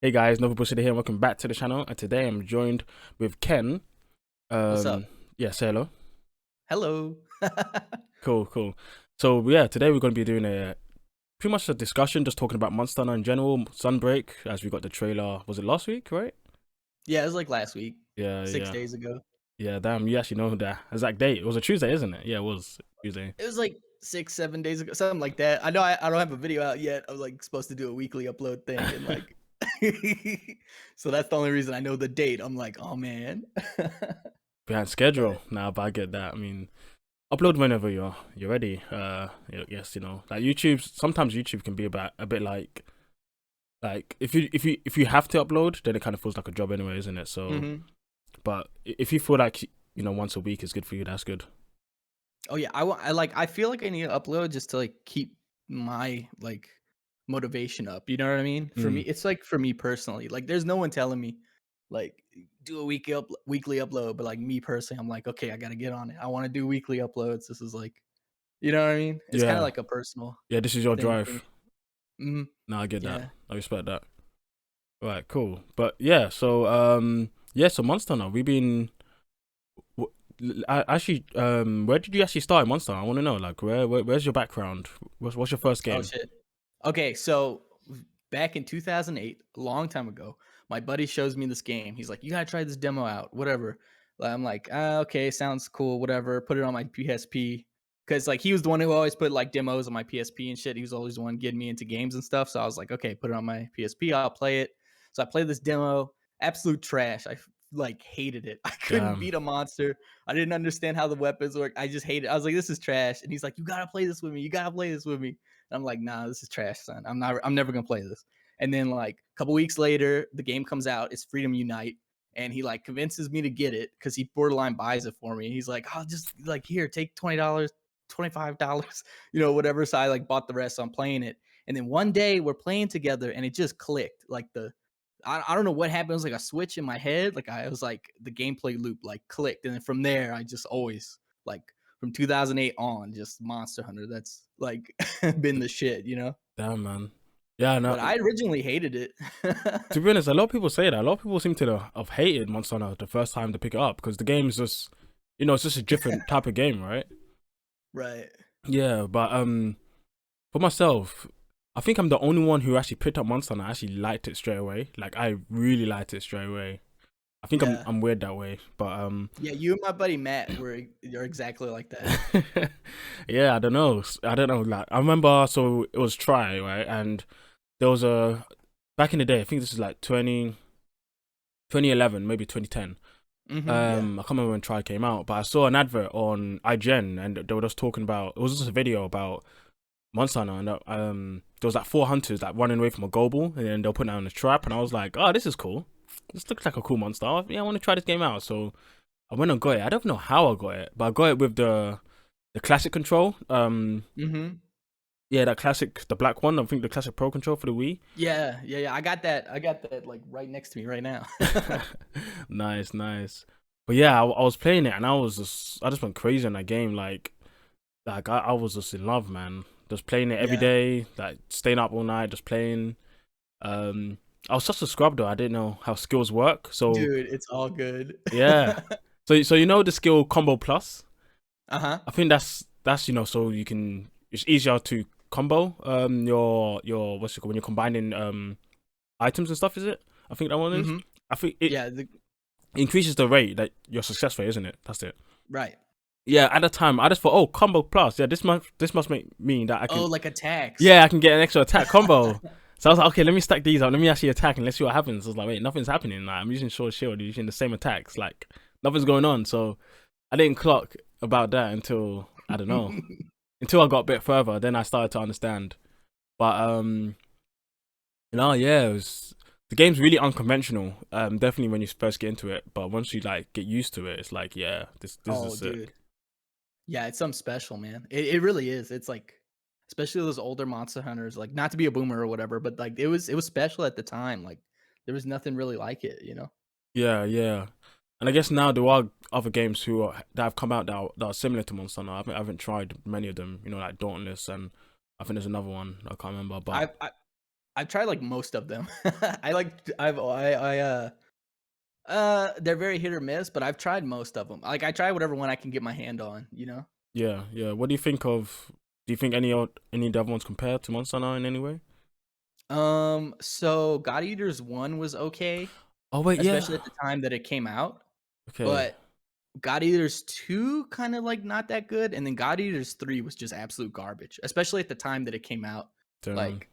Hey guys, Nova Bushido here. Welcome back to the channel. And today I'm joined with Ken. What's up? Yeah, say hello. Hello. Cool. So yeah, today we're going to be doing a pretty much a discussion, just talking about Monster Hunter in general, Sunbreak, as we got the trailer. Was it last week, right? Yeah, it was like last week, Yeah, 6 yeah, days ago. yeah. Damn, you actually know the exact date. It was a Tuesday, isn't it? Yeah, it was Tuesday. It was like 6, 7 days ago, something like that. I know I don't have a video out yet. I was like supposed to do a weekly upload thing and like so that's the only reason I know the date. I'm like, oh man. Behind But schedule now, but I get that. I mean, upload whenever you're ready. Yes, like YouTube. Sometimes YouTube can be about a bit like if you have to upload, then it kind of feels like a job anyway, isn't it? So, mhm. but if you feel like once a week is good for you, that's good. Oh yeah, I feel like I need to upload just to like keep my like motivation up. You know what I mean? For me, Mm. it's like for me personally. Like there's no one telling me like do a weekly upload, but like me personally, I'm like, okay, I gotta get on it. I want to do weekly uploads. This is like, you know what I mean? It's kind of Yeah, like a personal yeah. This is your thing for me. drive. Mhm. No, I get that. Yeah. I respect that. Right, cool. But yeah, so so Monster Hunter, we've been. Actually, where did you actually start in Monster Hunter? I want to know, like, where's your background? What's your first Oh game? shit. Okay, so back in 2008, a long time ago, my buddy shows me this game. He's like, "You gotta try this demo out, whatever." I'm like, okay, sounds cool, whatever." Put it on my PSP because like he was the one who always put like demos on my PSP and shit. He was always the one getting me into games and stuff. So I was like, okay, put it on my PSP. I'll play it. So I played this demo. Absolute trash. I like hated it. I couldn't Damn, beat a monster. I didn't understand how the weapons work. I just hated it. I was like, this is trash. And he's like, you gotta play this with me. You gotta play this with me. I'm like, nah, this is trash, son. I'm never gonna play this. And then like a couple weeks later, the game comes out. It's Freedom Unite, and he like convinces me to get it because he borderline buys it for me. He's like, "I'll just like here, take $20, $25, whatever." So I like bought the rest. So I'm playing it, and then one day we're playing together, and it just clicked. Like I don't know what happened. It was like a switch in my head. Like I was like the gameplay loop like clicked, and then from there I just always like from 2008 on, just Monster Hunter. That's like been the shit. damn, man. Yeah, no. But I originally hated it. To be honest, a lot of people say that. A lot of people seem to have hated Monster Hunter the first time to pick it up because the game's just, it's just a different type of game, right? Right. Yeah, but for myself, I think I'm the only one who actually picked up Monster Hunter and actually liked it straight away. Like I really liked it straight away. I think I'm Yeah. I'm weird that way, but Yeah, you and my buddy Matt you're exactly like that. yeah, I don't know. Like I remember, so it was Try, right, and there was a back in the day. I think this is like 2011, maybe 2010. Yeah. I can't remember when Try came out, but I saw an advert on IGN, and they were just talking about. It was just a video about Monster Hunter, and there was like four hunters like running away from a gobble, and then they'll put down a trap, and I was like, oh, this is cool. This looks like a cool monster. Yeah, I want to try this game out. So I went and got it. I don't know how I got it, but I got it with the classic control. Mhm. Yeah, that classic, the black one. I think the classic Pro control for the Wii. Yeah. I got that like right next to me right now. Nice. But yeah, I was playing it, and I just went crazy in that game. Like I was just in love, man. Just playing it every Yeah. day, like staying up all night, just playing. I was such a scrub though. I didn't know how skills work. So Dude, it's all good. yeah. So the skill combo plus. Uh-huh. I think that's so you can, it's easier to combo your what's it called when you're combining items and stuff, is it? I think that one is. Mhm. I think it Yeah, increases the rate that your success rate, isn't it? That's it. right. Yeah, at the time I just thought, oh, combo plus. Yeah, this must mean that I Oh, can, like attacks. yeah, I can get an extra attack combo. So I was like, okay, let me stack these up. Let me actually attack and let's see what happens. I was like, wait, nothing's happening. Like, I'm using short shield, using the same attacks. Like, nothing's going on. So I didn't clock about that until, I don't know, until I got a bit further. Then I started to understand. But yeah, the game's really unconventional. Definitely when you first get into it. But once you like get used to it, it's like, yeah, this Oh, is sick. dude. Yeah, it's something special, man. It really is. It's like especially those older Monster Hunters, like not to be a boomer or whatever, but like it was special at the time. Like there was nothing really like it. Yeah. And I guess now there are other games that have come out that are similar to Monster Hunter. I haven't tried many of them, like Dauntless, and I think there's another one I can't remember. But I I've tried like most of them. I like they're very hit or miss, but I've tried most of them. Like I try whatever one I can get my hand on, you know? Yeah, yeah. What do you think of? Do you think any of the other ones compare to Monster Hunter in any way? So God Eaters 1 was okay, Oh wait, especially yeah. at the time that it came out, Okay, but God Eaters 2 kind of like not that good, and then God Eaters 3 was just absolute garbage, especially at the time that it came out. damn. Like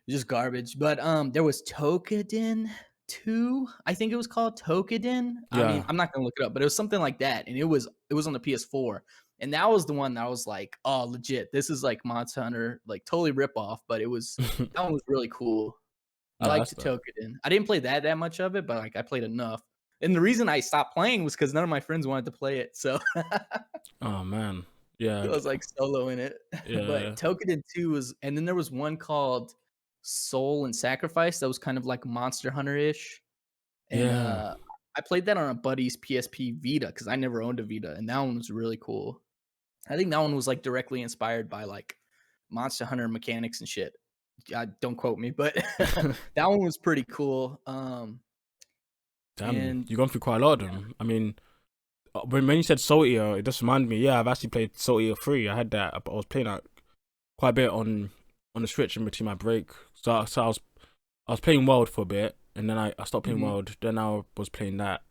just garbage. But there was Tokiden 2, I think it was called Tokiden. I mean, Yeah. I'm not gonna look it up, but it was something like that, and it was on the PS4. And that was the one that I was like, oh legit, this is like Monster Hunter, like totally rip off, but that one was really cool. I No, liked that's the. Tokiden. I didn't play that much of it, but like I played enough. And the reason I stopped playing was because none of my friends wanted to play it. So Oh man. I Yeah, was like solo in it. But yeah, Tokiden 2 was, and then there was one called Soul and Sacrifice that was kind of like Monster Hunter-ish. And yeah, I played that on a buddy's PSP Vita because I never owned a Vita, and that one was really cool. I think that one was like directly inspired by like Monster Hunter mechanics and shit. Don't quote me, but yeah. that one was pretty cool. Damn, And you've gone through quite a lot of them. I mean, when you said Soul Eater, it just reminded me. Yeah, I've actually played Soul Eater 3. I had that. I was playing that quite a bit on the Switch in between my break. So I was playing World for a bit, and then I stopped playing mhm, World. Then I was playing that,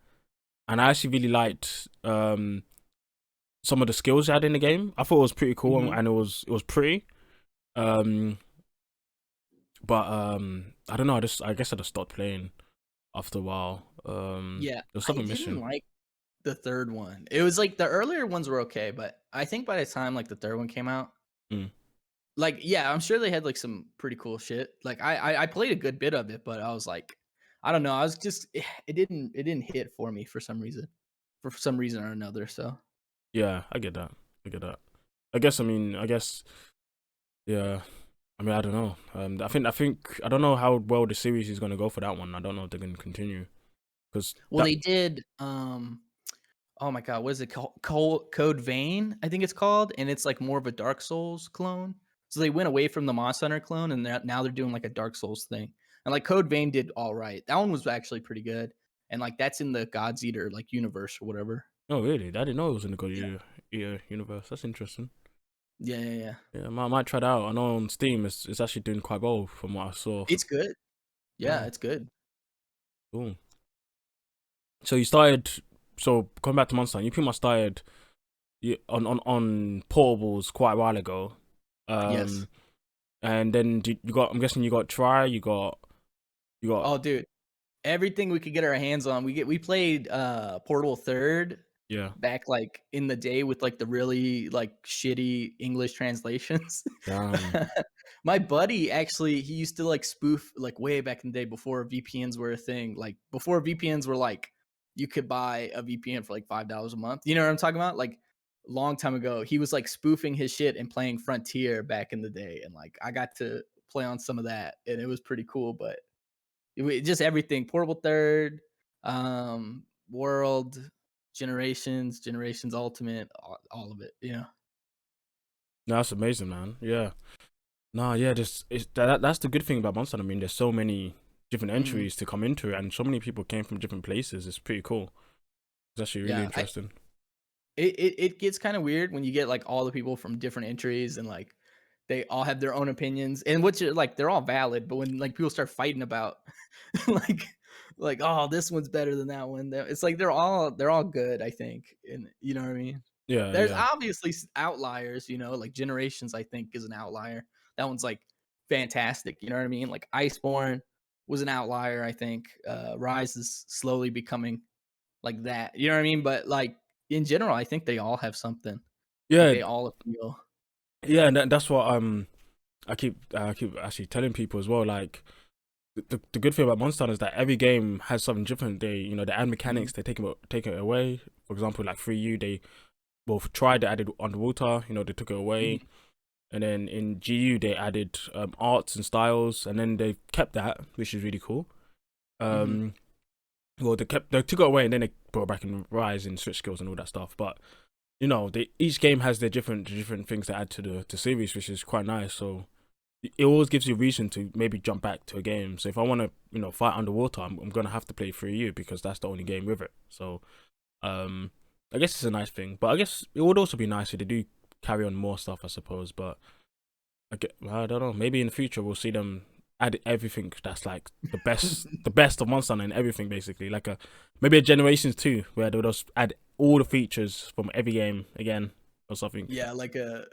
and I actually really liked some of the skills you had in the game. I thought it was pretty cool, mhm. and it was pretty. Um, but I don't know. I guess I just stopped playing after a while. Yeah, there was I something didn't missing. like the 3rd one. It was like the earlier ones were okay, but I think by the time, like, the 3rd one came out, Mm. like, yeah, I'm sure they had, like, some pretty cool shit. Like, I played a good bit of it, but I was like, I don't know, I was just it didn't hit for me for some reason or another, so Yeah, I get that. I get that. I guess. I mean. I guess. Yeah. I mean. I don't know. I think. I don't know how well the series is gonna go for that one. I don't know if they're gonna continue because well, that. they did, oh my god, what is it called? Code Vein, I think it's called, and it's, like, more of a Dark Souls clone. So they went away from the Monster Hunter clone, and now they're doing, like, a Dark Souls thing. And, like, Code Vein did alright. That one was actually pretty good, and, like, that's in the God's Eater, like, universe or whatever. Oh really? I didn't know it was in the God Yeah. Eater universe. That's interesting. Yeah, yeah, yeah. Yeah, I might try that out. I know on Steam it's actually doing quite well from what I saw. It's good. Yeah, Oh, it's good. cool. So you started. So coming back to Monster, you pretty much started on portables quite a while ago. Yes. Um, and then you got. I'm guessing you got Try. You got. Oh, dude, everything we could get our hands on. We played, Portal 3rd Yeah. back, like, in the day with, like, the really, like, shitty English translations. Damn. My buddy, actually, he used to, like, spoof, like, way back in the day before VPNs were a thing, like, before VPNs were, like, you could buy a VPN for, like, $5 a month. You know what I'm talking about? Like, long time ago, he was, like, spoofing his shit and playing Frontier back in the day, and, like, I got to play on some of that, and it was pretty cool, but just everything, Portable Third, World, Generations Ultimate, all of it, yeah. No, that's amazing, man. Yeah. No, yeah. That's the good thing about Monster. I mean, there's so many different Mhm. entries to come into it, and so many people came from different places. It's pretty cool. It's actually really Yeah, I interesting. it gets kinda weird when you get, like, all the people from different entries and, like, they all have their own opinions, and which are, like, they're all valid, but when, like, people start fighting about, like "Oh, this one's better than that one," it's like they're all good, I think, and you know what I mean? Yeah, There's yeah. obviously outliers, like Generations, I think, is an outlier. That one's, like, fantastic, you know what I mean? Like, Iceborne was an outlier, I think. Rise is slowly becoming like that, you know what I mean? But, like, in general, I think they all have something. Like, Yeah, they all appeal. yeah, and that's what I keep actually telling people as well. Like the good thing about Monster Hunter is that every game has something different. They add Mhm, mechanics. They take it away. For example, like 3U, they both tried they added underwater. They took it away, mhm, and then in GU they added arts and styles, and then they kept that, which is really cool. mhm, Um, well, they took it away, and then they brought it back in Rise and switch skills and all that stuff. But they each game has their different things to add to the series, which is quite nice. So it always gives you a reason to maybe jump back to a game. So if I want to, fight underwater, I'm gonna have to play 3U because that's the only game with it. So um, I guess it's a nice thing, but I guess it would also be nice if they do carry on more stuff, I suppose. But I don't know. Maybe in the future we'll see them add everything that's like the best of Monster Hunter and everything basically. Like maybe a Generations 2 where they'll just add all the features from every game again or something. Yeah, like a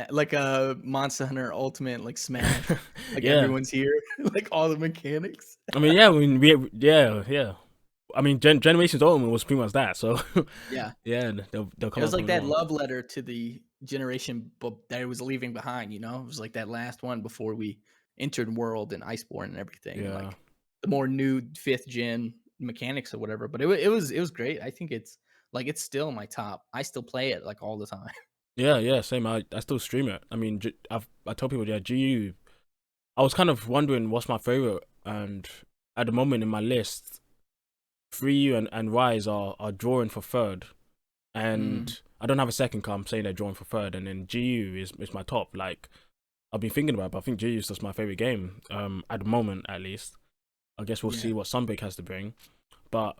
like a Monster Hunter Ultimate, like Smash, like Yeah. everyone's here, like all the mechanics. I mean, yeah, yeah. I mean, Generations Ultimate was pretty much that. So, Yeah, yeah, they'll it come was up like with that more. love letter to the generation that it was leaving behind. You know, it was like that last one before we entered World and Iceborne and everything, and Yeah, like the more new fifth gen mechanics or whatever. But it was great. I think it's like it's still my top. I still play it like all the time. yeah. Same. I still stream it. I mean, I tell people, yeah, GU. I was kind of wondering what's my favorite, and at the moment in my list, 3U and Rise are drawing for third, Mm, and I don't have a second car. I'm saying they're drawing for third, and then GU is my top. Like I've been thinking about it, but I think GU is just my favorite game. At the moment at least. I guess we'll yeah, see what Sunbreak has to bring, but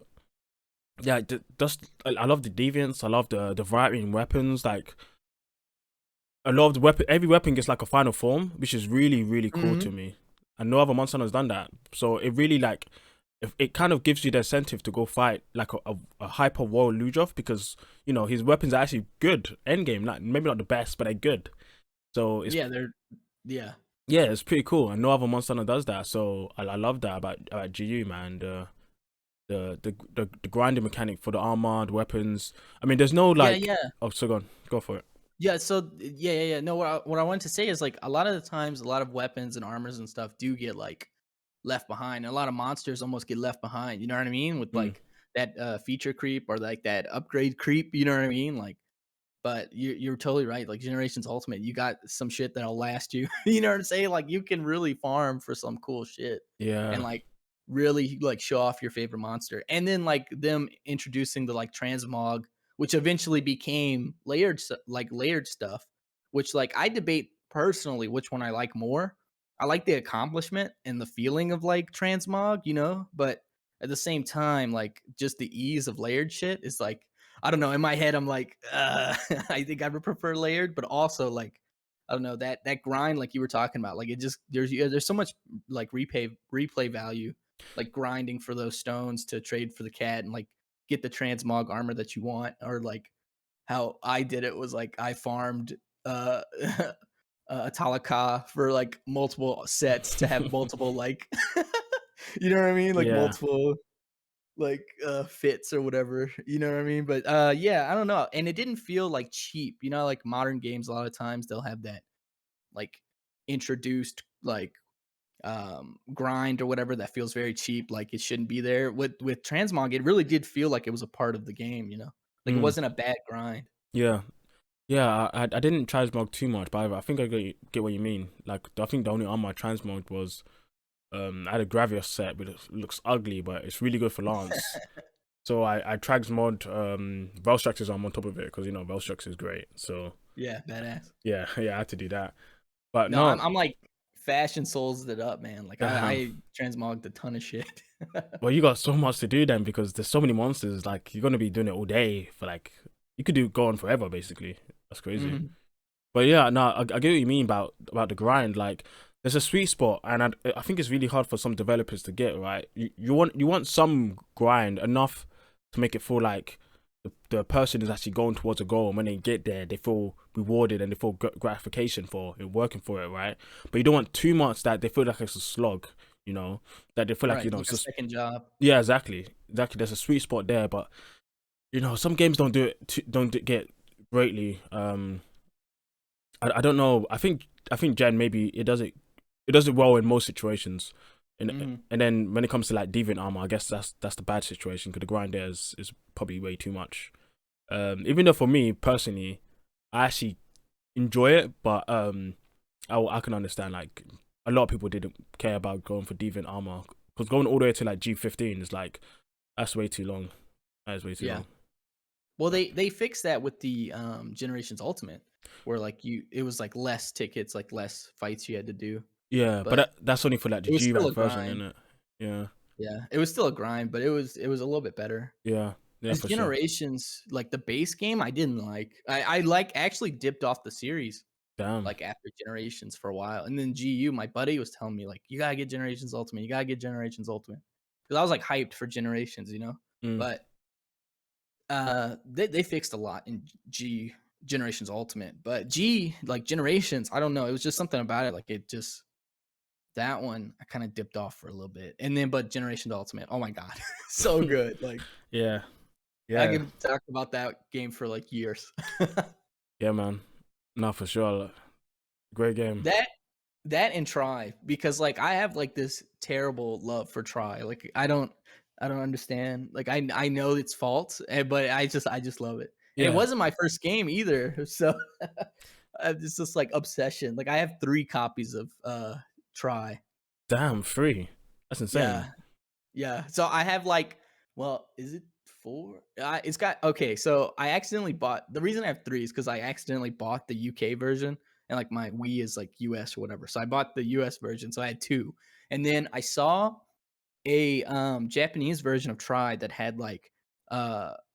yeah, just I love the deviants. I love the variety in weapons. Like a lot of the weapon, every weapon gets like a final form, which is really cool hmm to me. And no other Monster Hunter has done that. So it really like it kind of gives you the incentive to go fight like a hyper wall Ludroth because his weapons are actually good end game. Not maybe not the best, but they're good. So it's yeah, they're yeah. yeah, it's pretty cool. And no other Monster Hunter does that. So I love that about GU, man. The grinding mechanic for the armor, the weapons. I mean, there's no Yeah, like. yeah. Oh, so go for it. Yeah, so yeah. No, what I wanted to say is like a lot of the times, a lot of weapons and armors and stuff do get like left behind. And a lot of monsters almost get left behind. You know what I mean? With Mm, like that feature creep or like that upgrade creep. You know what I mean? Like, but you're totally right. Like Generations Ultimate, you got some shit that'll last you. You know what I'm saying? Like you can really farm for some cool shit and yeah. like really like show off your favorite monster. And then like them introducing the like transmog, which eventually became layered stuff, which like I debate personally which one I like more. I like the accomplishment and the feeling of like transmog, you know, but at the same time, like just the ease of layered shit is like I don't know. In my head, I'm like, I think I would prefer layered, but also like, I don't know that grind, like you were talking about, like it just there's so much like replay value, like grinding for those stones to trade for the cat and like get the transmog armor that you want, or like how I did it was like I farmed a Talaka for like multiple sets to have multiple like, you know what I mean, like Yeah. multiple like, fits or whatever, you know what I mean? But, yeah, I don't know, and it didn't feel, like, cheap, you know, like, modern games, a lot of times, they'll have that, like, introduced, like, grind or whatever that feels very cheap, like, it shouldn't be there. With Transmog, it really did feel like it was a part of the game, you know? Like, it Mm, wasn't a bad grind. yeah. Yeah, I didn't transmog too much, but I think I get what you mean. Like, I think the only armor I transmogged was I had a Gravios set, but it looks ugly, but it's really good for Lance. So I transmogged Velstrax's arm on top of it because Velstrax is great. So Yeah, badass. yeah, yeah, I had to do that. But No, no, I'm, like, Fashion Souls it up, man, like, I transmogged a ton of shit. well, you got so much to do then because there's so many monsters. Like you're gonna be doing it all day for like you could go on forever basically. That's crazy. Mhm. But yeah, no, I get what you mean about the grind. Like there's a sweet spot, and I think it's really hard for some developers to get right. You want some grind enough to make it feel like the person is actually going towards a goal, and when they get there, they feel rewarded and they feel gratification for it, working for it, right? But you don't want too much that they feel like it's a slog. That they feel like Right, it's like a just second job. yeah, exactly. There's a sweet spot there, but some games don't do it. Get greatly. I don't know. I think Gen maybe it does it well in most situations, and Mhm. and then when it comes to like deviant armor, I guess that's the bad situation because the grind there is probably way too much. Even though for me personally, I actually enjoy it, but I can understand like a lot of people didn't care about going for deviant armor because going all the way to like G15 is like that's way too long. That is way too Yeah. long. Well, they fixed that with the, Generations Ultimate, where, like, it was, like, less tickets, like, less fights you had to do. Yeah, but but that's only for like the it was still G-Rank a version, grind. isn't it? Yeah, Yeah, it was still a grind, but it was a little bit better. yeah, yeah, As for sure. Generations, like the base game, I didn't like. I like actually dipped off the series Damn. like after Generations for a while, and then GU, my buddy was telling me like, you gotta get Generations Ultimate, you gotta get Generations Ultimate, because I was like hyped for Generations, you know. Mm. But they fixed a lot in G Generations Ultimate, but G like Generations, I don't know, it was just something about it, like it just that one I kind of dipped off for a little bit, and then but Generations Ultimate, oh my god, so good, like Yeah, I yeah, could talk about that game for like years. yeah, man. No, for sure. Great game. that that and Try, because like I have like this terrible love for Try. Like I don't understand. Like I know its faults, but I just love it. And it Yeah. wasn't my first game either. So it's just like obsession. Like I have 3 copies of Try. Damn, free. That's insane. Yeah. Yeah. So I have like, well, is it 4? It's got okay. So I accidentally bought the reason I have 3 is because I accidentally bought the UK version, and like my Wii is like US or whatever. So I bought the US version. So I had 2. And then I saw a Japanese version of Try that had like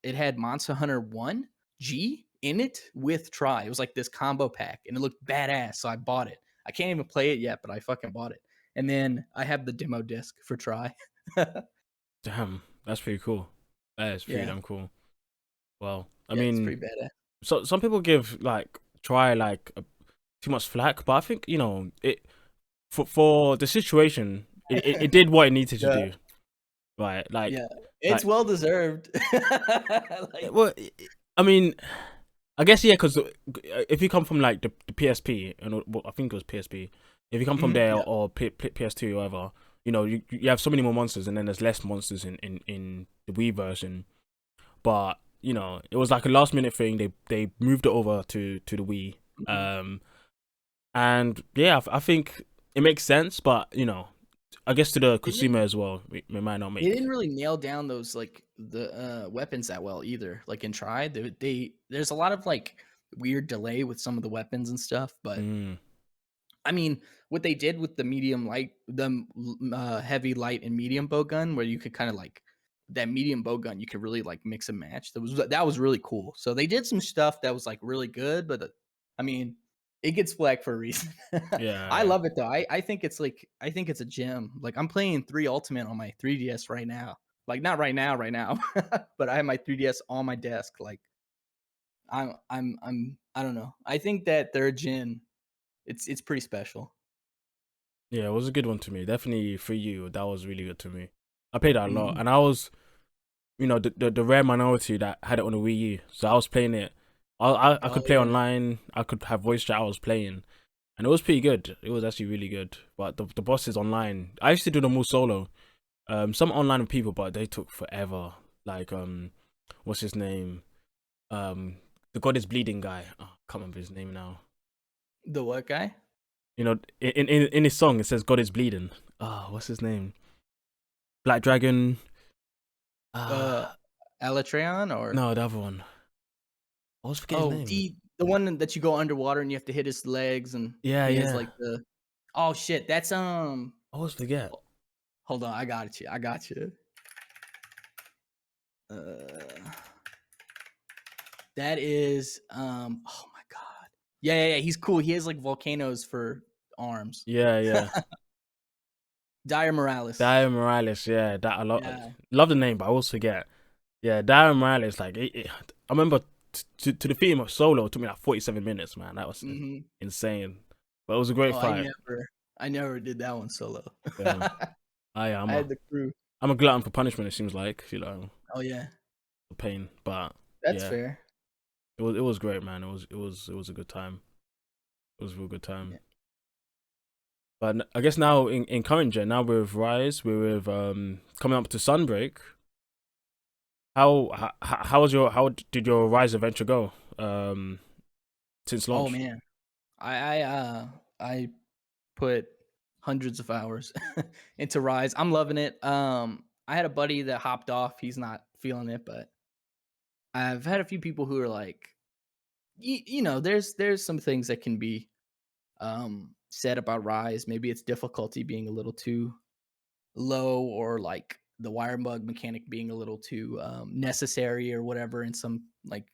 it had Monster Hunter 1 G in it with Try. It was like this combo pack and it looked badass. So I bought it. I can't even play it yet, but I fucking bought it. And then I have the demo disc for Try. Damn, that's pretty cool. That is pretty Yeah. damn cool. Well, I Yeah, it's mean, pretty badass. so some people give like try like too much flack, but I think it for the situation, it did what it needed to Yeah, do, right? yeah. Like It's well deserved. Like well, I mean, I guess yeah, because if you come from like the PSP and well, I think it was PSP, if you come from mhm, there yeah. or PS2 or whatever, you have so many more monsters, and then there's less monsters in the Wii version. But it was like a last minute thing. They moved it over to the Wii, Mhm. um, and yeah, I think it makes sense. But I guess to the They didn't consumer as well, it might not they make. didn't really nail down those, like, the, weapons that well either, like, in Try, there's a lot of, like, weird delay with some of the weapons and stuff, but, Mm, I mean, what they did with the medium light heavy, light, and medium bow gun where you could kinda, like that medium bow gun, you could really, like, mix and match, that was really cool, so they did some stuff that was, like, really good, but, I mean, it gets flagged for a reason. yeah, I yeah, love it, though, I think it's, like I think it's a gem, like, I'm playing 3 Ultimate on my 3DS right now, like, not right now, but I have my 3DS on my desk, like, I don't know, I think that 3rd gen, it's pretty special. yeah. It was a good one to me. Definitely for you, that was really good to me. I played that a lot, Mhm. and I was the rare minority that had it on the Wii U. So I was playing it. I Oh, could play yeah. online. I could have voice chat. I was playing, and it was pretty good. It was actually really good. But the bosses online, I used to do them all solo. Some online with people, but they took forever. Like what's his name? The God is bleeding guy. Oh, I can't remember his name now. The what guy? In his song it says God is bleeding. What's his name? Black Dragon. Uh, Ah, Alatreon or no, the other one. I always forget his oh, name. the one that you go underwater and you have to hit his legs and Yeah, he has, yeah. like, the oh, shit, that's, I always forget. ho hold on, I got you. Uh, that is, oh my god. Yeah, yeah, yeah, he's cool, he has, like, volcanoes for arms. Yeah, yeah. Dire Morales. Dio Morales, yeah, that a lot. Yeah. Love the name, but I always forget. Yeah, Dio Morales, like I remember to defeat him solo it took me like 47 minutes, man. That was Mhm. insane, but it was a great Oh, fight. I never did that one solo. Yeah, I had the crew. I'm a glutton for punishment. It seems like Oh, yeah. the pain, but That's yeah, fair. it was great, man. It was a good time. It was a real good time. Yeah. But I guess now in current gen, now with Rise, we're with coming up to Sunbreak. How did your Rise adventure go? Since Oh, launch. man. I put hundreds of hours into Rise. I'm loving it. I had a buddy that hopped off. He's not feeling it, but I've had a few people who are like, there's some things that can be said about Rise. Maybe it's difficulty being a little too low, or like the wire bug mechanic being a little too necessary or whatever in some like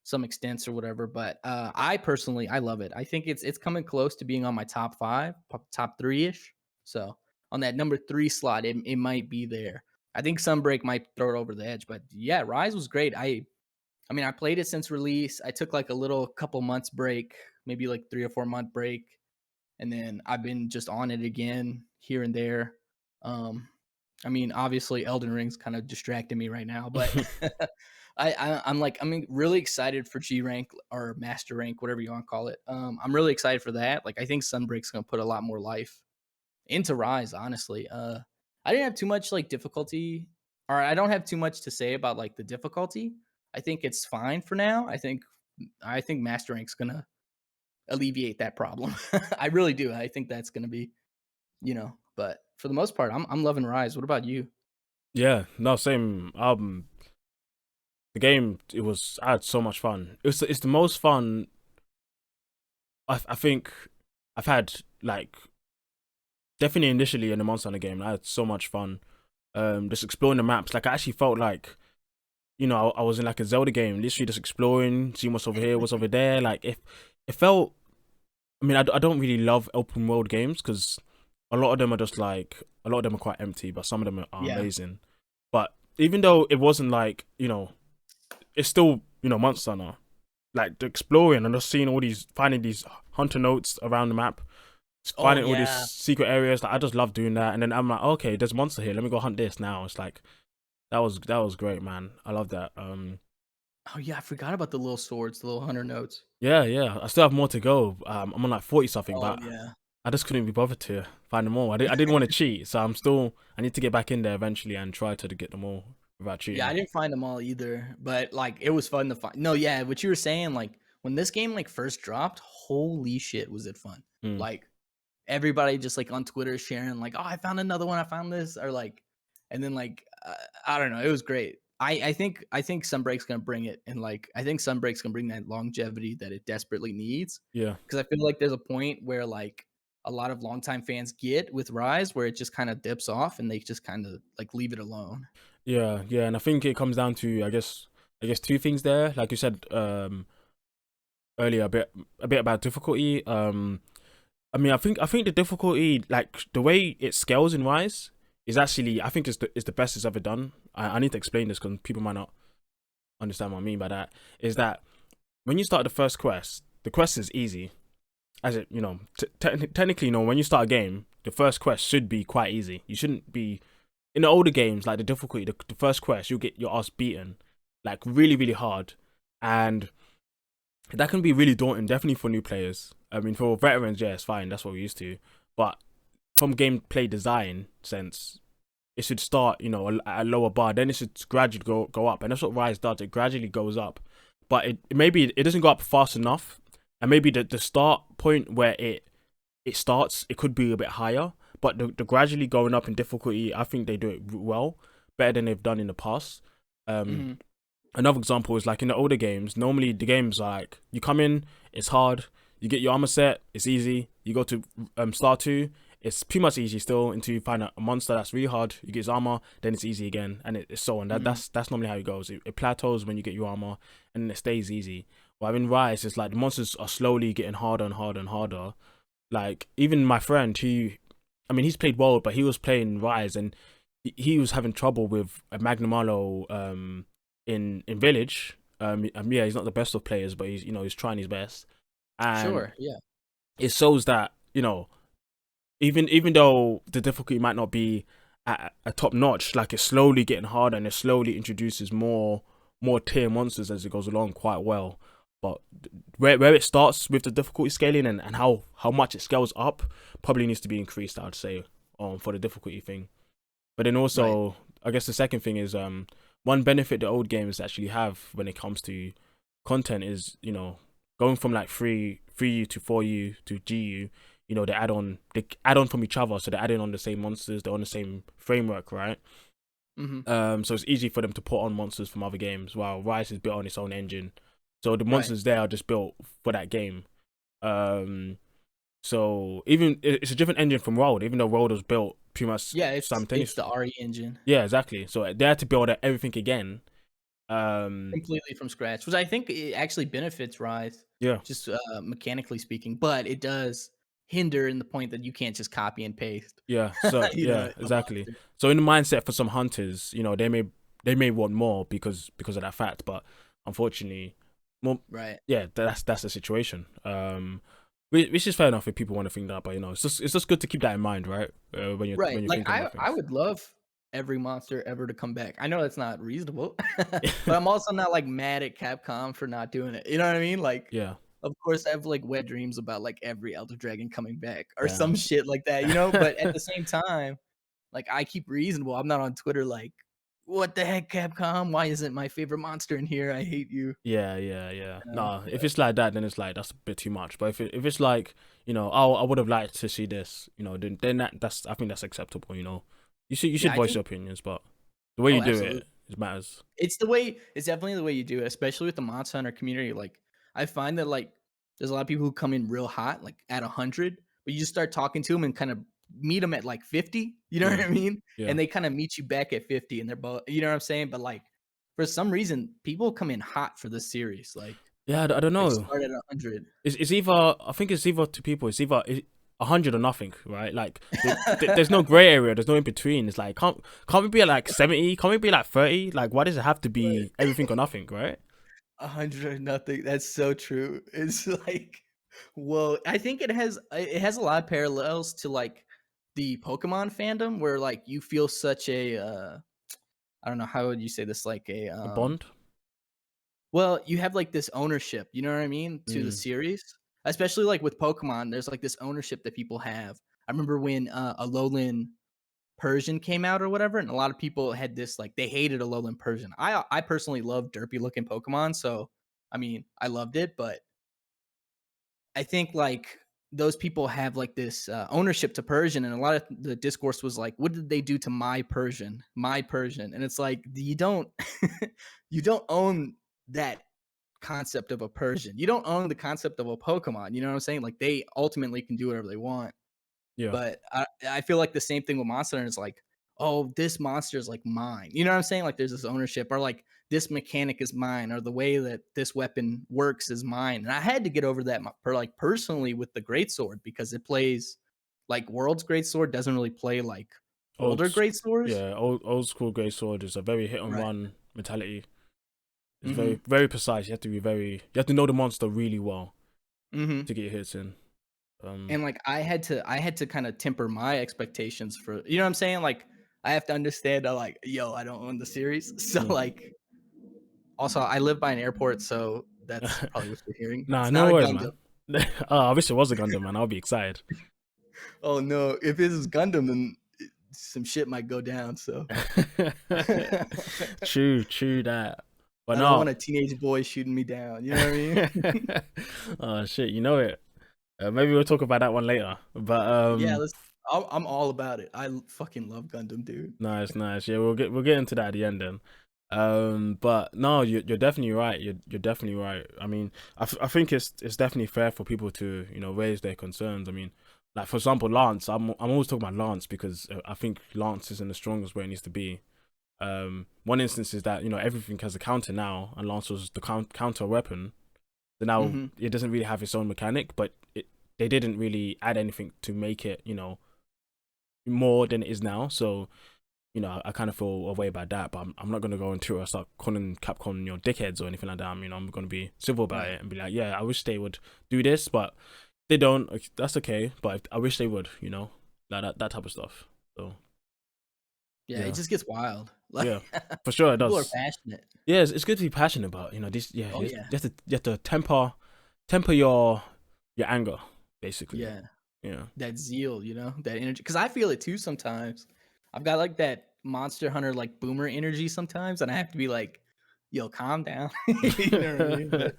some extents or whatever. But I personally I love it. I think it's coming close to being on my top five, top three ish. So on that number three slot, it might be there. I think Sunbreak might throw it over the edge, but yeah, Rise was great. I mean, I played it since release. I took like a little couple months break, maybe like 3 or 4 month break, and then I've been just on it again here and there. Um, I mean, obviously, Elden Ring's kind of distracting me right now, but I'm really excited for G rank or master rank, whatever you want to call it. I'm really excited for that. Like, I think Sunbreak's gonna put a lot more life into Rise. Honestly, I didn't have too much like difficulty, or I don't have too much to say about like the difficulty. I think it's fine for now. I think master rank's gonna alleviate that problem. I really do. I think that's gonna be, but for the most part, I'm loving Rise. What about you? Yeah, no, same. The game, I had so much fun. It's the most fun I think I've had, like, definitely initially in the Monster Hunter game. I had so much fun. Just exploring the maps. Like, I actually felt like, I was in like a Zelda game, literally just exploring, seeing what's over here, what's over there. Like, if it felt, I mean, I don't really love open world games because a lot of them are just like, a lot of them are quite empty, but some of them are Yeah. amazing. But even though it wasn't like, it's still, Monster Hunter. Like, the exploring and just seeing finding these hunter notes around the map, Oh finding all these yeah. secret areas. Like, I just love doing that. And then I'm like, okay, there's a monster here. Let me go hunt this now. It's like, that was great, man. I love that. Oh yeah. I forgot about the little swords, the little hunter notes. Yeah. I still have more to go. I'm on like 40 something, Oh but yeah. I just couldn't be bothered to find them all. I didn't want to cheat, so I need to get back in there eventually and try to get them all without Yeah, I cheating. didn't find them all either, but like it was fun to find. No, yeah, what you were saying, like when this game like first dropped, holy shit, was it fun! Mm. Like everybody just like on Twitter sharing like, "Oh, I found another one. I found this," or like, and then like I don't know, it was great. I think Sunbreak's gonna bring it, and like I think Sunbreak's gonna bring that longevity that it desperately needs. Yeah. Because I feel like there's a point where like a lot of longtime fans get with Rise, where it just kind of dips off, and they just kind of like leave it alone. Yeah, and I think it comes down to, I guess two things there. Like you said earlier, a bit about difficulty. I mean, I think the difficulty, like the way it scales in Rise, is actually, I think is the best it's ever done. I need to explain this because people might not understand what I mean by that. Is that when you start the first quest, the quest is easy. As it, technically, when you start a game, the first quest should be quite easy. You shouldn't be, in the older games, like the difficulty, the first quest, you'll get your ass beaten, like really, really hard. And that can be really daunting, definitely for new players. I mean, for veterans, yeah, it's fine. That's what we're used to. But from gameplay design sense, it should start, at a lower bar. Then it should gradually go up. And that's what Rise does. It gradually goes up. But maybe it doesn't go up fast enough. And maybe the start point where it starts, it could be a bit higher. But the gradually going up in difficulty, I think they do it well, better than they've done in the past. Hmm. Another example is like in the older games, normally the games are like, you come in, it's hard, you get your armor set, it's easy. You go to Star 2, it's pretty much easy still until you find a monster that's really hard, you get his armor, then it's easy again, and it's so on. Hmm. That's normally how it goes. It plateaus when you get your armor, and then it stays easy. While in Rise, it's like the monsters are slowly getting harder and harder and harder. Like, even my friend, he's played World, but he was playing Rise, and he was having trouble with a Magnum Malo in Village. Yeah, he's not the best of players, but he's trying his best, and Sure. Yeah. it shows that, even though the difficulty might not be at a top notch, like, it's slowly getting harder, and it slowly introduces more tier monsters as it goes along quite well. But where it starts with the difficulty scaling, and how much it scales up probably needs to be increased, I'd say, for the difficulty thing. But then Right. also, I guess the second thing is, one benefit the old games actually have when it comes to content is, going from like 3U to 4U to GU. They add on from each other, so they're adding on the same monsters, they're on the same framework, right? Hmm. So it's easy for them to put on monsters from other games, while Rise is built on its own engine. So the Right. monsters there are just built for that game. Um, So even it's a different engine from World, even though World was built pretty much Yeah, it's the simultaneously. RE engine Yeah, exactly. So they had to build everything again. completely from scratch, which I think it actually benefits Rise, Yeah, just mechanically speaking, but it does hinder in the point that you can't just copy and paste, yeah. So you know, yeah, a exactly. monster. So in the mindset for some hunters, they may want more because of that fact, but unfortunately, more Right. yeah, that's the situation. Which is fair enough if people want to think that, but it's just good to keep that in mind, right? Right, When you're like, thinking about I things. would love every monster ever to come back. I know that's not reasonable, but I'm also not, like, mad at Capcom for not doing it, you know what I mean? Like, Yeah, of course, I have, like, wet dreams about, like, every Elder Dragon coming back or some damn. shit like that, you know? But at the same time, like, I keep reasonable. I'm not on Twitter like, "What the heck, Capcom? Why isn't my favorite monster in here? I hate you." Yeah, yeah, yeah. You know? Nah, if But it's like that, then it's like that's a bit too much. But if it's like, oh, I would have liked to see this, then that's I think that's acceptable. You should yeah, I voice think your opinions, but the way you oh, do absolutely. it matters. It's definitely the way you do it, especially with the Monster Hunter community. Like, I find that like there's a lot of people who come in real hot, like at 100, but you just start talking to them and kind of meet them at like 50. You know what Yeah, I mean? yeah, And they kind of meet you back at 50, and they're both, you know what I'm saying? But like for some reason, people come in hot for this series. yeah. I don't Like know. start at 100. It's either I think it's either two people. It's either 100 or nothing, right? Like there's no gray area. There's no in between. It's like can't we be at like 70? Can't we be like 30? Like why does it have to Right. be everything or nothing, right? 100 or nothing. That's so true. It's like, whoa. I think it has a lot of parallels to like the Pokemon fandom where like you feel such a I don't know how would you say this like a A bond. well, you have like this ownership, you know what I mean, to the Mm, series. Especially like with Pokemon, there's like this ownership that people have. I remember when Alolan Persian came out or whatever, and a lot of people had this like they hated Alolan Persian. I personally love derpy looking Pokemon, so I mean I loved it, but I think like those people have like this ownership to Persian, and a lot of the discourse was like, "What did they do to my Persian?" And it's like you don't you don't own that concept of a Persian. You don't own the concept of a Pokemon. You know what I'm saying? Like they ultimately can do whatever they want. yeah. But I feel like the same thing with Monster Hunter is like, oh, this monster is like mine. You know what I'm saying? Like there's this ownership, or like this mechanic is mine, or the way that this weapon works is mine. And I had to get over that for like personally with the greatsword because it plays like World's greatsword doesn't really play like Old, older greatswords. yeah, old school Grey Sword is a very hit and Right. run mentality. It's Mm-hmm. very very precise. You have to know the monster really well Mm-hmm. to get your hits in. And like I had to kind of temper my expectations for you know what I'm saying? Like I have to understand that like, yo, I don't own the series. So mm. like also, I live by an airport, so that's probably what you're hearing. Nah, It's no not a worries, Gundam. man. Oh, I wish it was a Gundam, man. I'll be excited. Oh no, if it is Gundam, then some shit might go down. So I True that. But don't want no. a teenage boy shooting me down. You know what I mean? Oh shit, you know it. Maybe we'll talk about that one later. But Yeah, I'm all about it. Fucking love Gundam, dude. nice. Yeah, we'll get into that at the end then. But no, you're definitely right. You're definitely right. I mean, I think it's definitely fair for people to raise their concerns. I mean, like for example, Lance. I'm always talking about Lance because I think Lance isn't the strongest where it needs to be. One instance is that everything has a counter now, and Lance was the counter weapon. So now Hmm. it doesn't really have its own mechanic, but they didn't really add anything to make it more than it is now. So I kind of feel a way about that, but I'm not gonna go into it and start calling Capcom dickheads or anything like that. I'm gonna be civil about Right. it and be like, yeah, I wish they would do this, but they don't. That's okay, but I wish they would. Like that type of stuff. So Yeah, it yeah, just gets wild. Like yeah, for sure it people are does. passionate. Yeah, it's good to be passionate about this. Yeah, Oh yeah. you have to temper your anger, basically. Yeah. Yeah. That zeal, that energy. Because I feel it too sometimes. I've got like that Monster Hunter like boomer energy sometimes, and I have to be like, "Yo, calm down." You know what I mean? But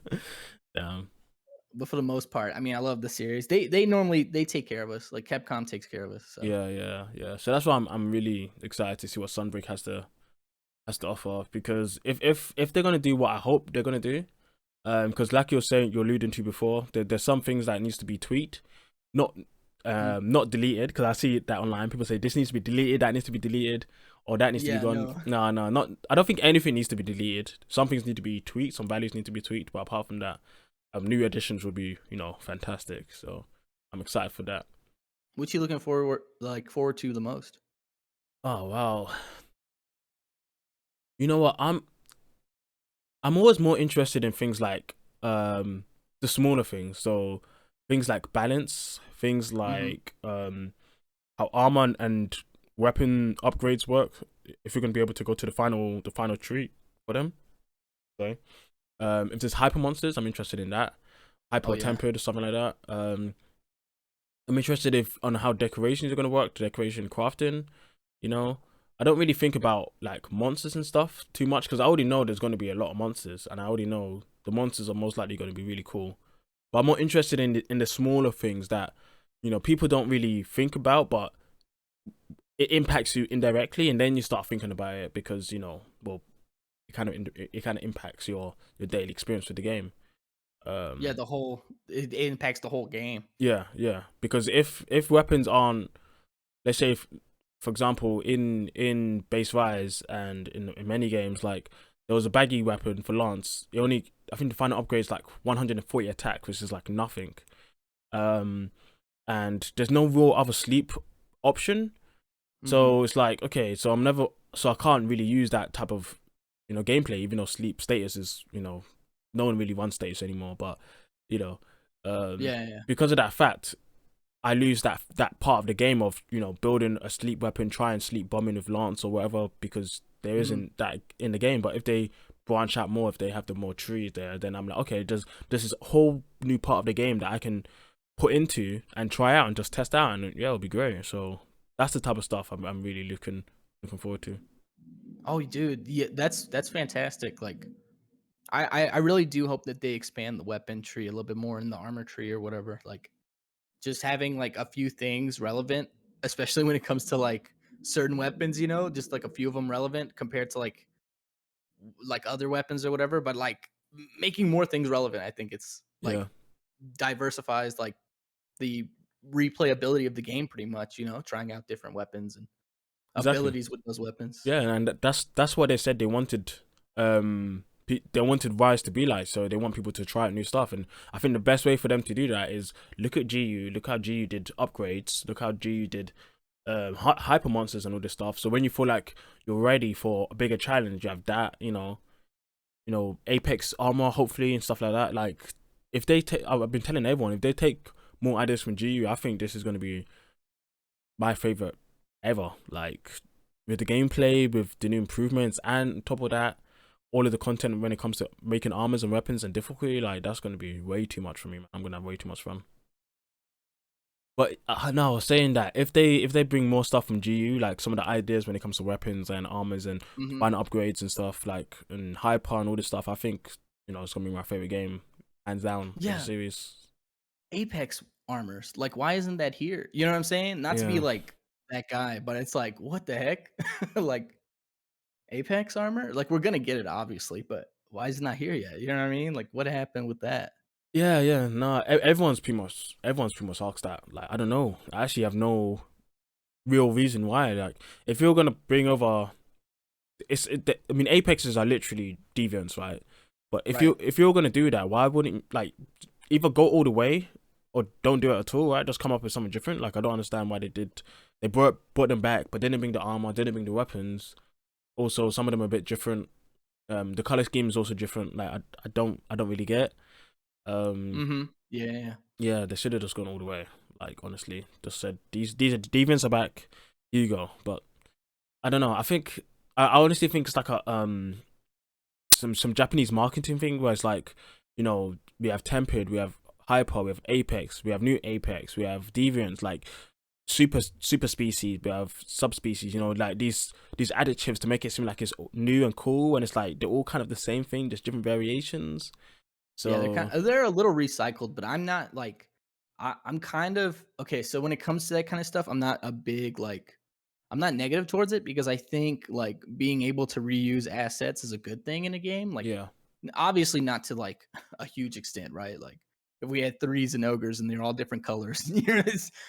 um, but for the most part, I mean, I love the series. They normally they take care of us. Like Capcom takes care of us. So yeah. So that's why I'm really excited to see what Sunbreak has to offer, because if they're gonna do what I hope they're gonna do, because like you're alluding to before, there's some things that needs to be tweaked. not Mm. not deleted, because I see that online. People say this needs to be deleted, that needs to be deleted, or that needs to be Yeah, gone. no. No, no, not. I don't think anything needs to be deleted. Some things need to be tweaked, some values need to be tweaked, but apart from that, new additions would be fantastic. So I'm excited for that. What you looking forward to the most? Oh wow, you know what? I'm always more interested in things like the smaller things. So things like balance, things Hmm. like how armor and weapon upgrades work. If you're gonna be able to go to the final tree for them. So if there's hyper monsters, I'm interested in that. Oh Hyper yeah. tempered or something like that. I'm interested on how decorations are gonna work, decoration crafting. You know, I don't really think about like monsters and stuff too much because I already know there's gonna be a lot of monsters, and I already know the monsters are most likely gonna be really cool. But I'm more interested in the smaller things that people don't really think about, but it impacts you indirectly, and then you start thinking about it because well, it kind of impacts your daily experience with the game. Yeah, Um, it impacts the whole game. yeah, yeah. Because if weapons aren't, let's say, for example, in base rise and in many games, like there was a baggy weapon for Lance. I think the final upgrade is like 140 attack, which is like nothing. Um, and there's no real other sleep option. Hmm. So it's like, okay, so I can't really use that type of gameplay, even though sleep status is no one really runs status anymore. But you know, Yeah, yeah. because of that fact, I lose that part of the game of building a sleep weapon, try and sleep bombing with lance or whatever, because there Hmm. isn't that in the game. But if they branch out more, if they have the more trees there, then I'm like, okay, there's this whole new part of the game that I can put into and try out and just test out, and yeah, it'll be great. So that's the type of stuff I'm really looking forward to. Oh, dude, yeah, that's fantastic. Like, I really do hope that they expand the weapon tree a little bit more in the armor tree or whatever. Like, just having like a few things relevant, especially when it comes to like certain weapons. Just like a few of them relevant compared to like other weapons or whatever. But like making more things relevant, I think it's Yeah, like diversifies like the replayability of the game pretty much. Trying out different weapons and exactly. abilities with those weapons. Yeah, and that's what they said they wanted. They wanted Rise to be like, so they want people to try out new stuff, and I think the best way for them to do that is look at GU, look how GU did upgrades, look how GU did hyper monsters and all this stuff. So when you feel like you're ready for a bigger challenge, you have that, Apex armor hopefully and stuff like that. Like if they take, I've been telling everyone, if they take more ideas from GU, I think this is going to be my favorite ever. Like with the gameplay, with the new improvements, and on top of that, all of the content when it comes to making armors and weapons and difficulty, like that's gonna be way too much for me. Man. I'm gonna have way too much fun. But no, I was saying that if they bring more stuff from GU, like some of the ideas when it comes to weapons and armors and Hmm. final upgrades and stuff, like and hyper and all this stuff, I think it's gonna be my favorite game, hands down of the Yeah, series. Apex armors. Like, why isn't that here? You know what I'm saying? Not to be Yeah. like that guy, but it's like, what the heck? Like Apex armor? Like, we're gonna get it, obviously, but why is it not here yet? You know what I mean? Like, what happened with that? Yeah, yeah, no. Everyone's pretty much asked that. Like, I don't know. I actually have no real reason why. Like, if you're gonna bring over, I mean, Apexes are literally deviants, right? But if you Right. if you're gonna do that, why wouldn't like either go all the way or don't do it at all, right? Just come up with something different. Like, I don't understand why they did. They brought them back, but didn't bring the armor, didn't bring the weapons. Also, some of them are a bit different. The color scheme is also different. Like, I don't really get. Um, Mhm. Yeah, yeah. Yeah, they should have just gone all the way. Like honestly, just said these are the deviants are back. Here you go. But I don't know. I honestly think it's like a some Japanese marketing thing where it's like we have tempered, we have hyper, we have apex, we have new apex, we have deviants like super species, we have subspecies. Like these adjectives to make it seem like it's new and cool, and it's like they're all kind of the same thing, just different variations. Yeah, So they're a little recycled, but I'm not like I'm kind of okay, so when it comes to that kind of stuff, I'm not a big like I'm not negative towards it because I think like being able to reuse assets is a good thing in a game. Like yeah, obviously not to like a huge extent, right? Like if we had three Zenogres and they're all different colors,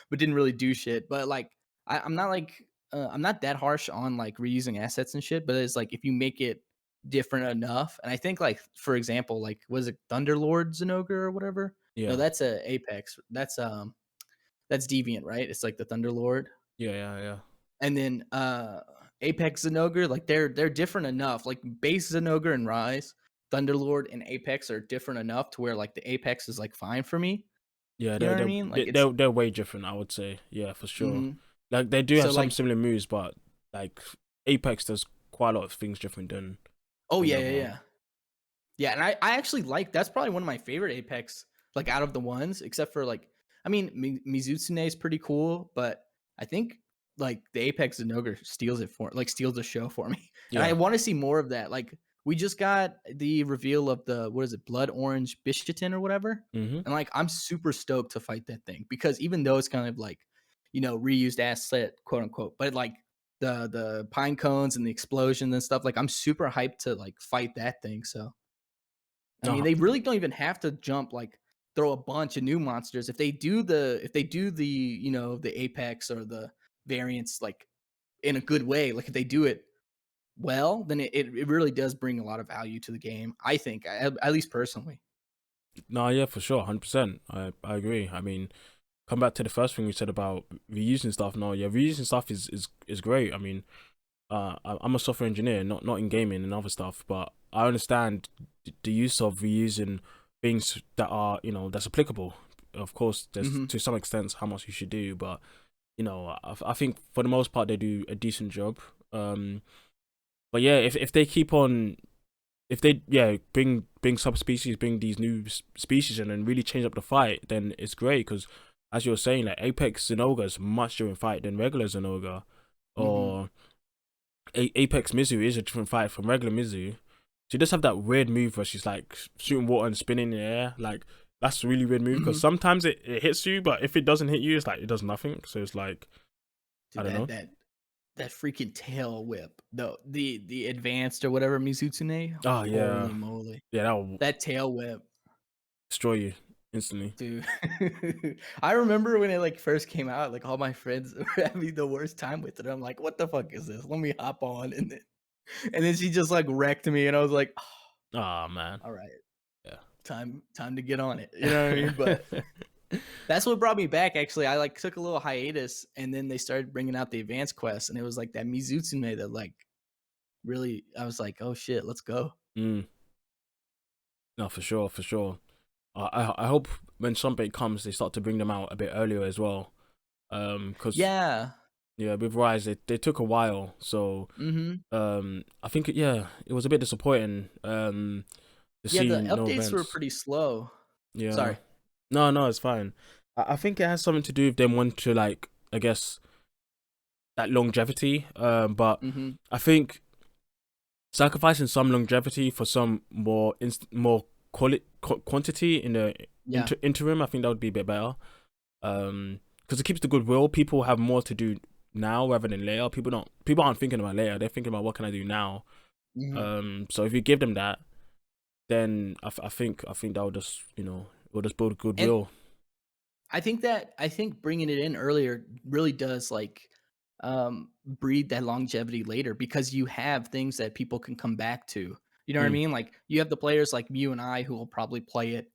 but didn't really do shit. But like, I'm not like, I'm not that harsh on like reusing assets and shit. But it's like if you make it different enough, and I think like for example, like was it Thunderlord Zenogre or whatever? No, Yeah, that's a Apex. That's Deviant, right? It's like the Thunderlord. yeah, yeah, yeah. And then Apex Zenogre, like they're different enough. Like base Zenogre and Rise, Thunderlord and Apex are different enough to where like the Apex is like fine for me. Yeah, You know what I mean? Like it's they're way different, I would say. Yeah, for sure. mhm. Like they do have So some like similar moves, but like Apex does quite a lot of things different oh than yeah, the yeah, other one. yeah. Yeah, and I actually like that's probably one of my favorite Apex, like out of the ones, except for like I mean Mizutsune is pretty cool, but I think like the Apex Zenogre steals the show for me. And I Yeah. want to see more of that. Like we just got the reveal of the what is it, Blood Orange Bishitin or whatever. Mhm. And like I'm super stoked to fight that thing because even though it's kind of like, reused asset, quote unquote, but like the pine cones and the explosions and stuff, like I'm super hyped to like fight that thing. So I mean, No, they really don't even have to jump like throw a bunch of new monsters. If they do the the Apex or the variants like in a good way, like if they do it well, then it really does bring a lot of value to the game. I think, at least personally. no, yeah, for sure, 100%. I agree. I mean, come back to the first thing we said about reusing stuff. No, yeah, reusing stuff is great. I mean, I'm a software engineer, not in gaming and other stuff, but I understand the use of reusing things that are that's applicable. Of course, there's Hmm. to some extent how much you should do, but I think for the most part they do a decent job. But yeah, if they keep on, if they bring subspecies, bring these new species and then really change up the fight, then it's great because as you were saying, like Apex Zenogre is much different fight than regular Zenogre, Hmm. or Apex Mizu is a different fight from regular Mizu. She does have that weird move where she's like shooting water and spinning in the air. Like that's a really weird move because Hmm. sometimes it hits you, but if it doesn't hit you, it's like it does nothing. So it's like I Dude, don't know. that freaking tail whip, the advanced or whatever Mizutsune. Oh yeah, Holy moly, yeah, that will that tail whip. destroy you instantly. Dude, I remember when it like first came out, like all my friends were having the worst time with it. I'm like, what the fuck is this? Let me hop on, and then she just like wrecked me, and I was like, oh, Oh man, all right, yeah. time to get on it. You know what I mean? But that's what brought me back. Actually, I like took a little hiatus, and then they started bringing out the advanced quest, and it was like that Mizutsune that like really, I was like, oh shit, let's go. Mm, no, for sure, for sure. I hope when Sunbreak comes, they start to bring them out a bit earlier as well. Because Yeah. yeah, with Rise, they took a while, so Mm-hmm. I think it was a bit disappointing. To Yeah, the see no updates were events. pretty slow. Yeah. Sorry. No, it's fine. I think it has something to do with them wanting to like, I guess, that longevity. But Mm-hmm. I think sacrificing some longevity for some more quantity in the Yeah. interim, I think that would be a bit better. Because it keeps the goodwill. People have more to do now rather than later. People aren't thinking about later. They're thinking about what can I do now. Mm-hmm. So if you give them that, then I think that will just will just build And goodwill. I think bringing it in earlier really does like breed that longevity later because you have things that people can come back to. You know what I Mm, mean? Like you have the players like you and I who will probably play it,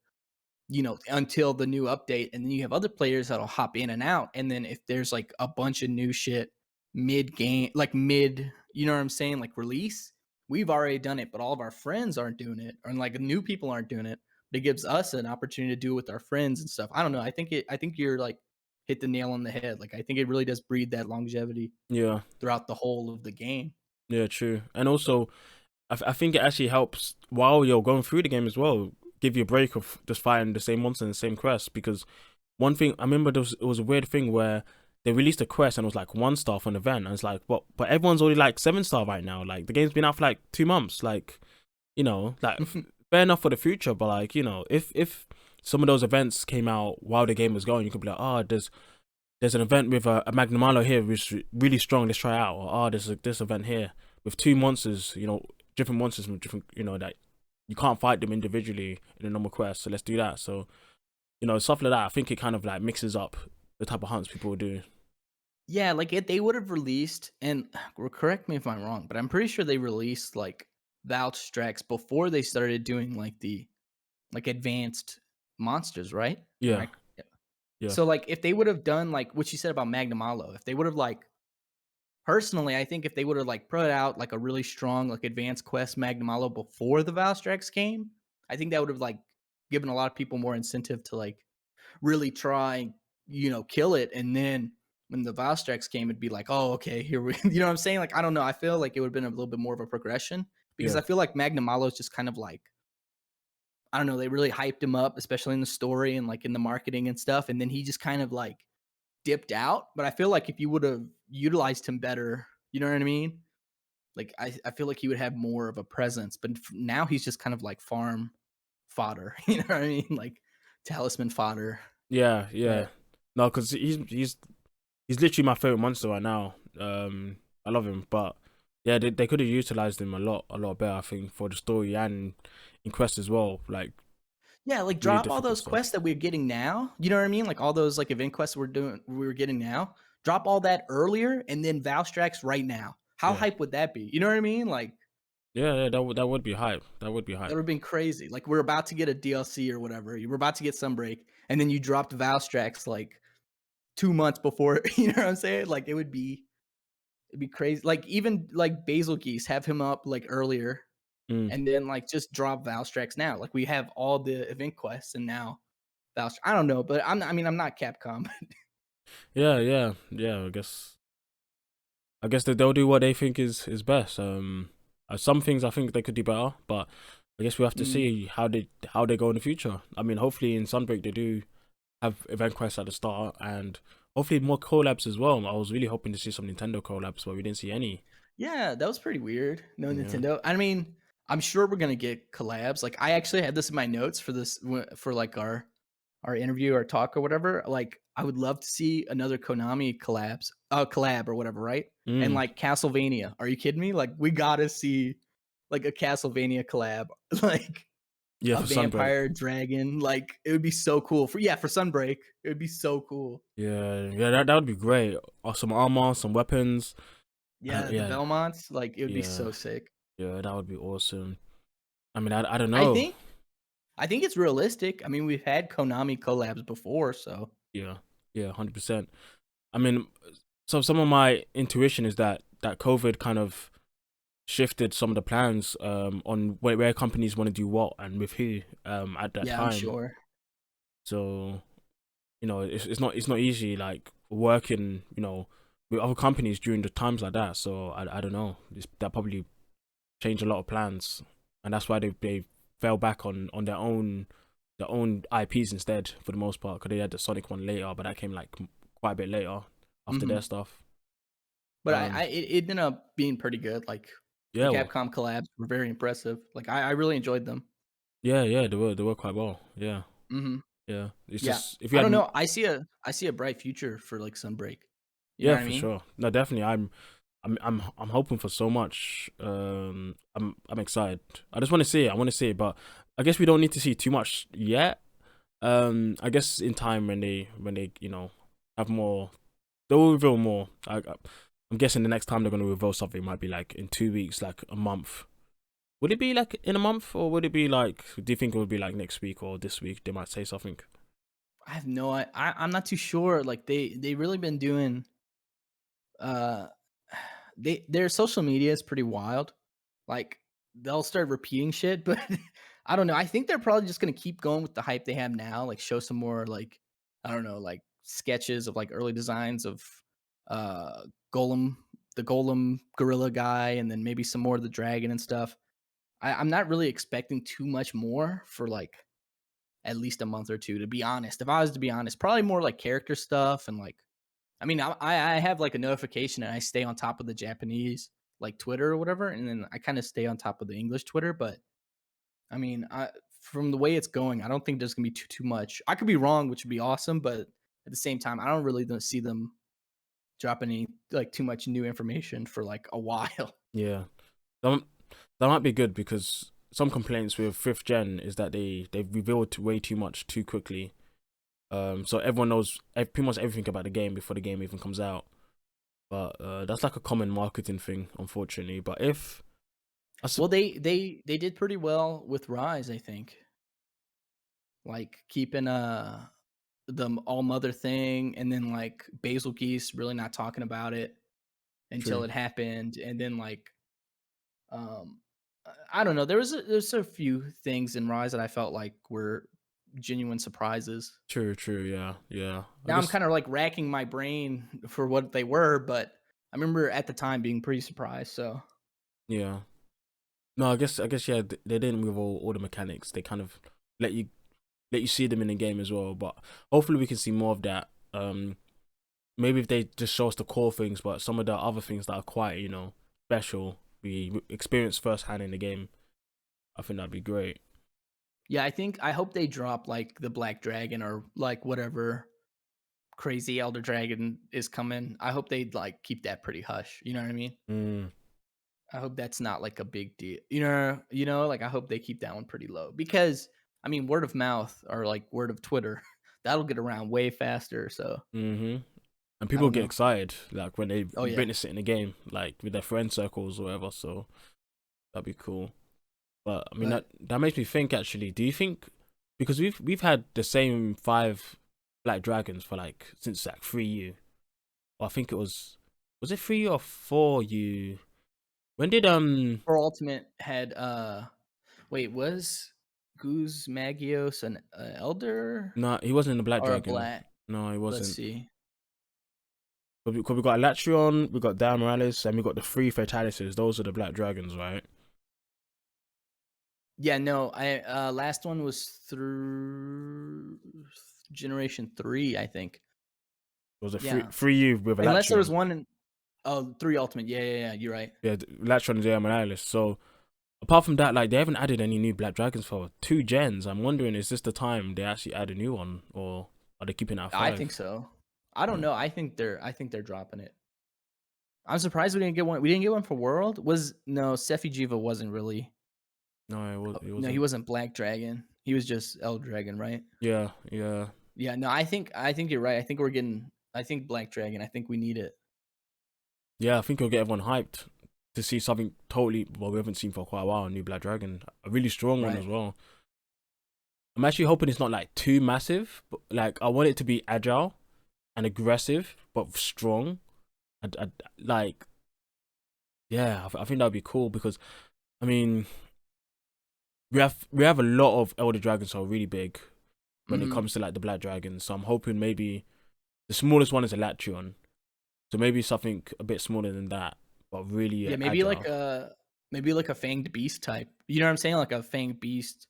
until the new update, and then you have other players that'll hop in and out. And then if there's like a bunch of new shit mid game, like mid, you know what I'm saying, like release, we've already done it, but all of our friends aren't doing it, or like new people aren't doing it. But it gives us an opportunity to do it with our friends and stuff. I don't know. I think you're like hit the nail on the head. Like I think it really does breed that longevity yeah, throughout the whole of the game. yeah, true. And also, I think it actually helps while you're going through the game as well. Give you a break of just fighting the same monster and the same quest. Because one thing I remember, it was a weird thing where they released a quest and it was like 1 star for an event, and it's like, but everyone's already like 7 star right now. Like the game's been out for like 2 months. Like like fair enough for the future, but like if some of those events came out while the game was going, you could be like, oh, there's an event with a Magnum Malo here which is really strong. Let's try it out. Or there's this event here with 2 monsters. Different monsters from different. That you can't fight them individually in a normal quest. So let's do that. So stuff like that. I think it kind of like mixes up the type of hunts people would do. Yeah, like they would have released, and correct me if I'm wrong, but I'm pretty sure they released like Valstrax before they started doing like the like advanced monsters, right? Am Yeah, I? Yeah. yeah, So like if they would have done like what you said about Magnamalo, if they would have like personally, I think if they would have like put out like a really strong like advanced quest Magnamalo before the Valstrax came, I think that would have like given a lot of people more incentive to like really try and kill it. And then when the Valstrax came, it'd be like, oh, okay, here we, you know what I'm saying? Like, I don't know. I feel like it would have been a little bit more of a progression because yeah, I feel like Magnamalo is just kind of like, I don't know, they really hyped him up, especially in the story and like in the marketing and stuff. And then he just kind of like dipped out. But I feel like if you would have utilized him better, you know what I mean? Like, I feel like he would have more of a presence. But now he's just kind of like farm fodder, you know what I mean? Like talisman fodder. yeah, But yeah. No, because he's literally my favorite monster right now. I love him, but yeah, they could have utilized him a lot better. I think for the story and in quest as well, like yeah, like really drop all difficult those stuff. quests that we're getting now. You know what I mean? Like all those like event quests we were getting now. Drop all that earlier and then Valstrax right now. How Yeah, hype would that be? You know what I mean? Like yeah. That would be hype. That would be that hype. would have been crazy. Like we're about to get a DLC or whatever. You were about to get Sunbreak, and then you dropped Valstrax like 2 months before. You know what I'm saying? Like it'd be crazy. Like even like Basil Geese, have him up like earlier, Mm. and then like just drop Valstrax now. Like we have all the event quests, and now Valstrax. I don't know, but I mean, I'm not Capcom. Yeah, yeah, yeah. I guess they'll do what they think is best. Some things I think they could do better, but I guess we have to Mm. see how they go in the future. I mean, hopefully in Sunbreak they do have event quests at the start, and hopefully more collabs as well. I was really hoping to see some Nintendo collabs, but we didn't see any. Yeah, that was pretty weird. No Yeah. Nintendo. I mean, I'm sure we're gonna get collabs. Like I actually had this in my notes for for like our interview or talk or whatever. Like I would love to see another Konami collab or whatever, right? And Mm. like Castlevania. Are you kidding me? Like we gotta see like a Castlevania collab, like Yeah, a for Sunbreak. vampire dragon. Like it would be so cool for Sunbreak. It would be so cool. Yeah, yeah. That would be great. Or some armor, some weapons. Yeah, the Yeah, Belmonts. Like it would be yeah, so sick. yeah. That would be awesome. I mean, I don't I know. think I think it's realistic. I mean, we've had Konami collabs before, so Yeah, yeah, 100%. I mean, so some of my intuition is that COVID kind of shifted some of the plans on where companies want to do what and with who at that yeah, I'm time. sure. So it's not easy like working with other companies during the times like that. So I don't know. That probably changed a lot of plans, and that's why they fell back on their own IPs instead for the most part because they had the Sonic one later, but that came like quite a bit later after Hmm. their stuff. But Um, it ended up being pretty good. Like the yeah, well, Capcom collabs were very impressive. Like I really enjoyed them. yeah, they were quite well. Yeah, Hmm. yeah. It's Yeah, just if you I had don't know. I see a bright future for like Sunbreak. You know yeah what I for mean? sure. No, definitely. I'm hoping for so much. I'm excited. I just want to see it. I want to see it, but I guess we don't need to see too much yet. I guess in time when they have more, they'll reveal more. I'm guessing the next time they're gonna reveal something might be like in 2 weeks, like a month. Would it be like in a month, or would it be like? Do you think it would be like next week or this week? They might say something. I have no. I'm not too sure. Like they really been doing. Uh, their social media is pretty wild. Like they'll start repeating shit, but I don't know. I think they're probably just gonna keep going with the hype they have now. Like show some more like I don't know, like sketches of like early designs of uh Golem, the Golem gorilla guy, and then maybe some more of the dragon and stuff. I'm not really expecting too much more for like at least a month or two, to be honest. If I was to be honest, probably more like character stuff and like I mean, I have like a notification and I stay on top of the Japanese like Twitter or whatever, and then I kind of stay on top of the English Twitter. But I mean, from the way it's going, I don't think there's gonna be too much. I could be wrong, which would be awesome, but at the same time, I don't really don't see them dropping any like too much new information for like a while. Yeah, that that might be good because some complaints with fifth gen is that they revealed way too much too quickly. So everyone knows pretty much everything about the game before the game even comes out. But that's like a common marketing thing, unfortunately. But if I sup- Well, they did pretty well with Rise, I think. Like keeping the all mother thing, and then like Basil Geese really not talking about it until True, it happened, and then like um I don't know. There's a few things in Rise that I felt like were genuine surprises. true, yeah. I Now I'm guess kind of like racking my brain for what they were, but I remember at the time being pretty surprised. So yeah. No, I guess yeah. They didn't move all the mechanics. They kind of let you let you see them in the game as well. But hopefully we can see more of that. Maybe if they just show us the core things, but some of the other things that are quite special, we experience firsthand in the game. I think that'd be great. yeah, I hope they drop like the Black Dragon or like whatever crazy Elder Dragon is coming. I hope they like keep that pretty hush. You know what I mean? Mm, I hope that's not like a big deal. Like I hope they keep that one pretty low because I mean word of mouth or like word of Twitter, that'll get around way faster. So mm-hmm. And I people don't get know. excited like when they Oh yeah. witness it in the game, like with their friend circles or whatever. So that'd be cool. But I mean But that makes me think actually. Do you think because we've had the same 5 black dragons for like since like 3U, or I think it was it 3U or 4U? When did for Ultimate had wait, was Goose Magios an elder no, he wasn't in the black or a dragon. black? No, he Let's wasn't. see. Cause we got Latreon, we got Dan Morales, and we got the 3 Fatalities. Those are the black dragons, right? Yeah, no, I last one was through generation 3, I think. It was a Yeah. 3U with a Unless there was Latreon. one in 3 Ultimate. Yeah, you're right. Yeah, Latron and Dan Morales. So apart from that, like they haven't added any new black dragons for 2 gens. I'm wondering, is this the time they actually add a new one, or are they keeping it at I think 5? so. I don't Yeah. know. I think they're dropping it. I'm surprised we didn't get one. We didn't get one for World. Was no Sephi Jiva wasn't really. No, it No, he wasn't. wasn't Black Dragon. He was just El Dragon, right? Yeah, yeah, Yeah, no, I think you're right. I think we're getting I think Black Dragon. I think we need it. yeah. I think it'll get everyone hyped to see something totally well we haven't seen for quite a while. A new black dragon, a really strong one Right. as well. I'm actually hoping it's not like too massive, but like I want it to be agile and aggressive, but strong. I like, yeah, I think that'd be cool because I mean we have a lot of elder dragons who are really big when it Mhm. comes to like the black dragons. So I'm hoping maybe the smallest one is a Latreon, so maybe something a bit smaller than that, but really Yeah, agile. maybe like a fanged beast type. You know what I'm saying? Like a fanged beast.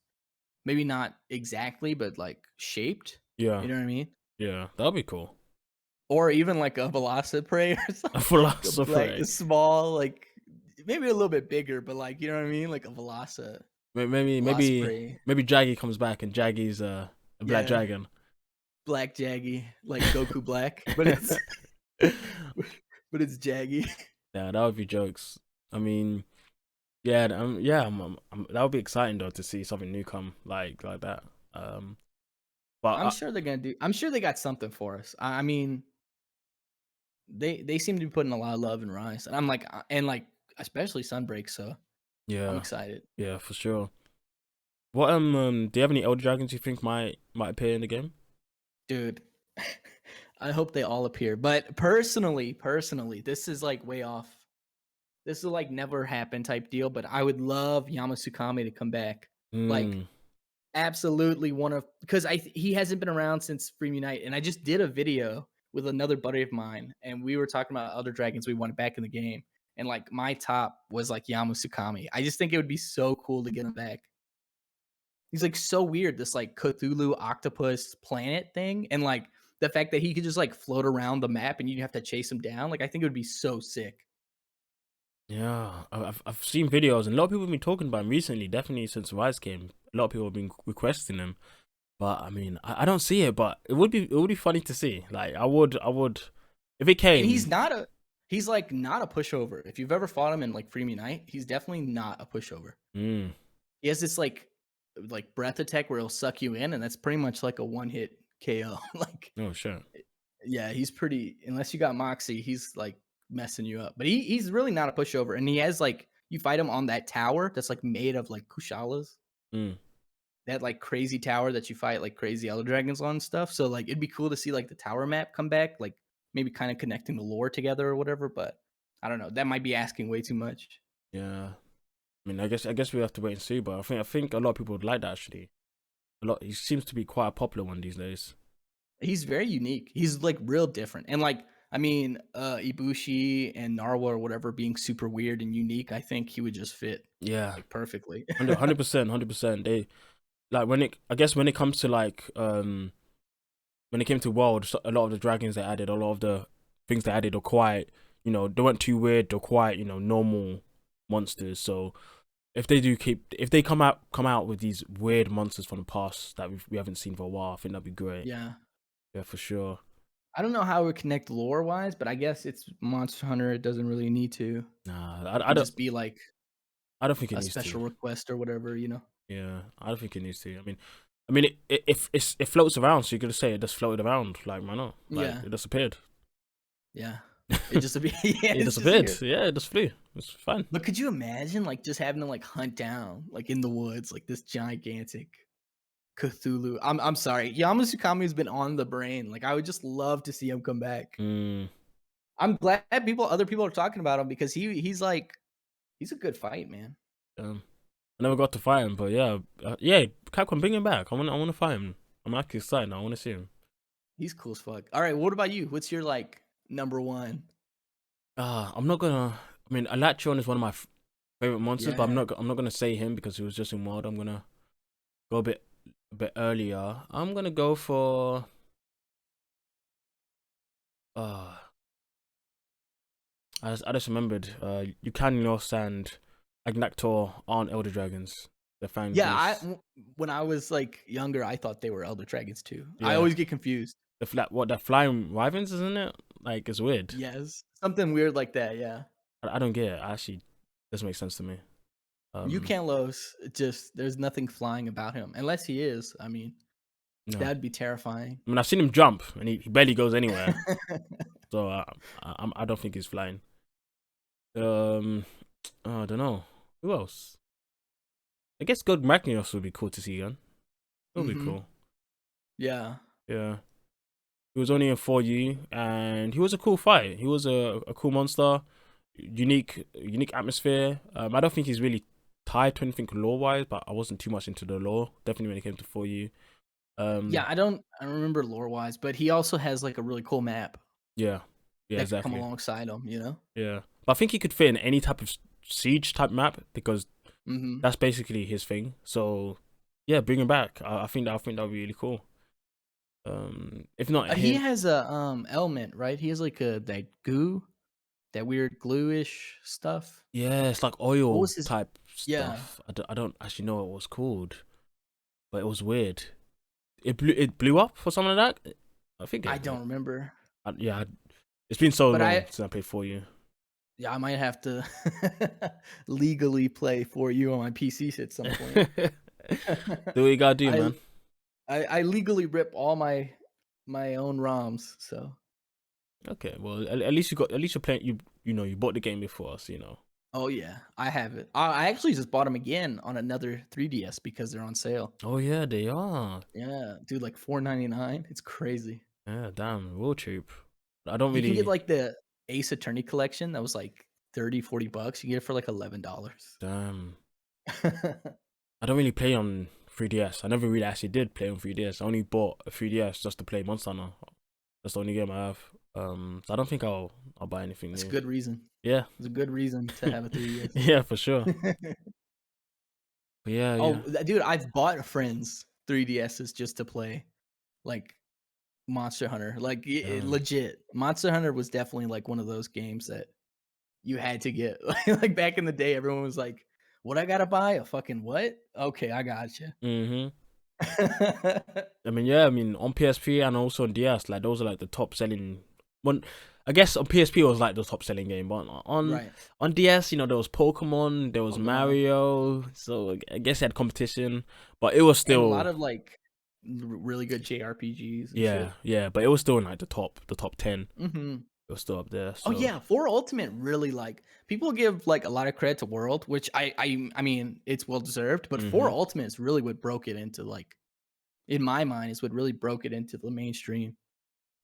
Maybe not exactly, but like shaped. Yeah, You know what I mean? yeah, that'd be cool. Or even like a Velociprey or A something. Like a black, philosopher, a small, like maybe a little bit bigger, but like you know what I mean? Like a maybe Velociprey. maybe Jaggy comes back and Jaggy's a black Yeah, dragon. Black Jaggy, like Goku Black, but it's but it's Jaggy. Yeah, that would be jokes. I mean, yeah, yeah, that would be exciting though to see something new come like that. Um, but I'm sure they're gonna do. I'm sure they got something for us. I mean, they seem to be putting a lot of love in Rise, and I'm like, and like especially Sunbreak. So I'm yeah, excited, yeah, for sure. What do you have any elder dragons you think might appear in the game? dude. I hope they all appear, but personally, this is like way off. This is like never happen type deal, but I would love Yamasukami to come back. Like Mm, absolutely one of because he hasn't been around since Freedom Unite, and I just did a video with another buddy of mine, and we were talking about other dragons we wanted back in the game, and like my top was like Yamasukami. I just think it would be so cool to get him back. He's like so weird, this like Cthulhu octopus planet thing, and like the fact that he could just like float around the map and you have to chase him down. Like I think it would be so sick. yeah, I've seen videos and a lot of people have been talking about him recently. Definitely since Rise came, a lot of people have been requesting him. But I mean, I don't see it. But it would be funny to see. Like I would if it And came. he's like not a pushover. If you've ever fought him in like Freedom Unite, he's definitely not a pushover. Mm, He has this like breath attack where he'll suck you in, and that's pretty much like a one hit KO. Like, Oh sure. yeah, he's pretty. Unless you got Moxie, he's like messing you up. But he's really not a pushover, and he has like you fight him on that tower that's like made of like Kushalas. Mm. That like crazy tower that you fight like crazy elder dragons on and stuff. So like it'd be cool to see like the tower map come back, like maybe kind of connecting the lore together or whatever. But I don't know. That might be asking way too much. Yeah. I mean, I guess we have to wait and see. But I think a lot of people would like that actually. A lot. He seems to be quite a popular one these days. He's very unique. He's like real different. And like I mean, Ibushi and Narwa or whatever being super weird and unique, I think he would just fit Yeah. like perfectly. 100%, 100%. They like when it. I guess when it comes to like when it came to world, a lot of the dragons they added, a lot of the things they added are quite, they weren't too weird. They're quite, normal monsters. So if they come out with these weird monsters from the past that we haven't seen for a while, I think that'd be great. Yeah. Yeah, for sure. I don't know how it would connect lore wise, but I guess it's Monster Hunter. It doesn't really need to. Nah, It could just be like I don't think it a needs to. special request or whatever, you know? Yeah, I don't think it needs to. I mean, it floats around, so you could say it just floated around. Like, why not? Like, Yeah. it disappeared. Yeah. It just yeah, It it's just disappeared. here. Yeah, it just flew. It's fine. But could you imagine like just having to like hunt down like in the woods like this gigantic Cthulhu? I'm sorry. Yamasukami has been on the brain. Like I would just love to see him come back. Mm, I'm glad other people are talking about him because he's like he's a good fight, man. I never got to fight him, but yeah, Capcom, bring him back. I want to fight him. I'm actually excited. I want to see him. He's cool as fuck. All right, what about you? What's your like number one? I'm not gonna. I mean, Alatron is one of my favorite monsters, but I'm Yeah. not. I'm not gonna say him because he was just in Wild. I'm gonna go a bit earlier. I'm gonna go for. Uh, I just remembered. Eucanios and Agnactor aren't Elder Dragons. They're Fang Yeah, Beasts. when I was like younger, I thought they were elder dragons too. I Yeah, always get confused. the flying wyverns, isn't it? Like it's weird. Yes, something weird like that. Yeah, I don't get it. Actually, doesn't make sense to me. Eucanlos, just there's nothing flying about him unless he is. I mean, No. that'd be terrifying. I mean, I've seen him jump, and he barely goes anywhere. So I don't think he's flying. I don't know who else. I guess God Magnios would be cool to see again. That would be cool. Yeah. Yeah. He was only in 4U, and he was a cool fight. He was a cool monster, unique atmosphere. I don't think he's really tied to anything lore wise, but I wasn't too much into the lore. Definitely when it came to 4U. Yeah, I don't remember lore wise, but he also has like a really cool map Yeah, that could come exactly. alongside him. You know. Yeah, but I think he could fit in any type of siege type map because that's basically his thing. So yeah, bring him back. I think that would be really cool. If not He him, has a element, right? He has like that goo, that weird glue-ish stuff. yeah, it's like What oil was his? type Yeah, stuff. I don't actually know what it was called, but it was weird. It blew up or something like that. I think I don't remember. yeah, it's been so But long since I played 4U. yeah, I might have to legally play for you on my PC at some point. Do what you gotta do, I, man. I legally rip all my own ROMs, so. Okay, well, at least you're playing. You bought the game before us. Oh yeah, I have it. I actually just bought them again on another 3DS because they're on sale. Oh yeah, they are. Yeah, dude, like $4.99. It's crazy. Yeah, damn, real cheap. I don't You can get really. like the Ace Attorney collection that was like 30-40 bucks. You get it for like $11. Damn, I don't really play on 3DS. I never really actually did play on 3DS. I only bought a 3DS just to play Monster Hunter. That's the only game I have. So I don't think I'll buy anything That's a new. good reason. Yeah, It's a good reason to have a 3DS. yeah, for sure. But yeah, Oh, yeah. dude, I've bought friends 3DSs just to play like Monster Hunter. Like Damn. legit. Monster Hunter was definitely like one of those games that you had to get. Like back in the day, everyone was like, "What I gotta buy? A fucking what? Okay, I got you." Mhm. I mean, yeah. I mean, on PSP and also on DS, like those are like the top selling. One, I guess on PSP was like the top selling game, but on Right. on DS, there was Pokemon, there was Pokemon. Mario. So I guess they had competition, but it was And a lot still. of like really good JRPGs and Yeah, shit. yeah, but it was still in like the top 10. Hmm. It was still up there. Oh So yeah, For Ultimate really like people give like a lot of credit to World, which I mean it's well deserved, but For hmm Ultimate is really what broke it into like in my mind is what really broke it into the mainstream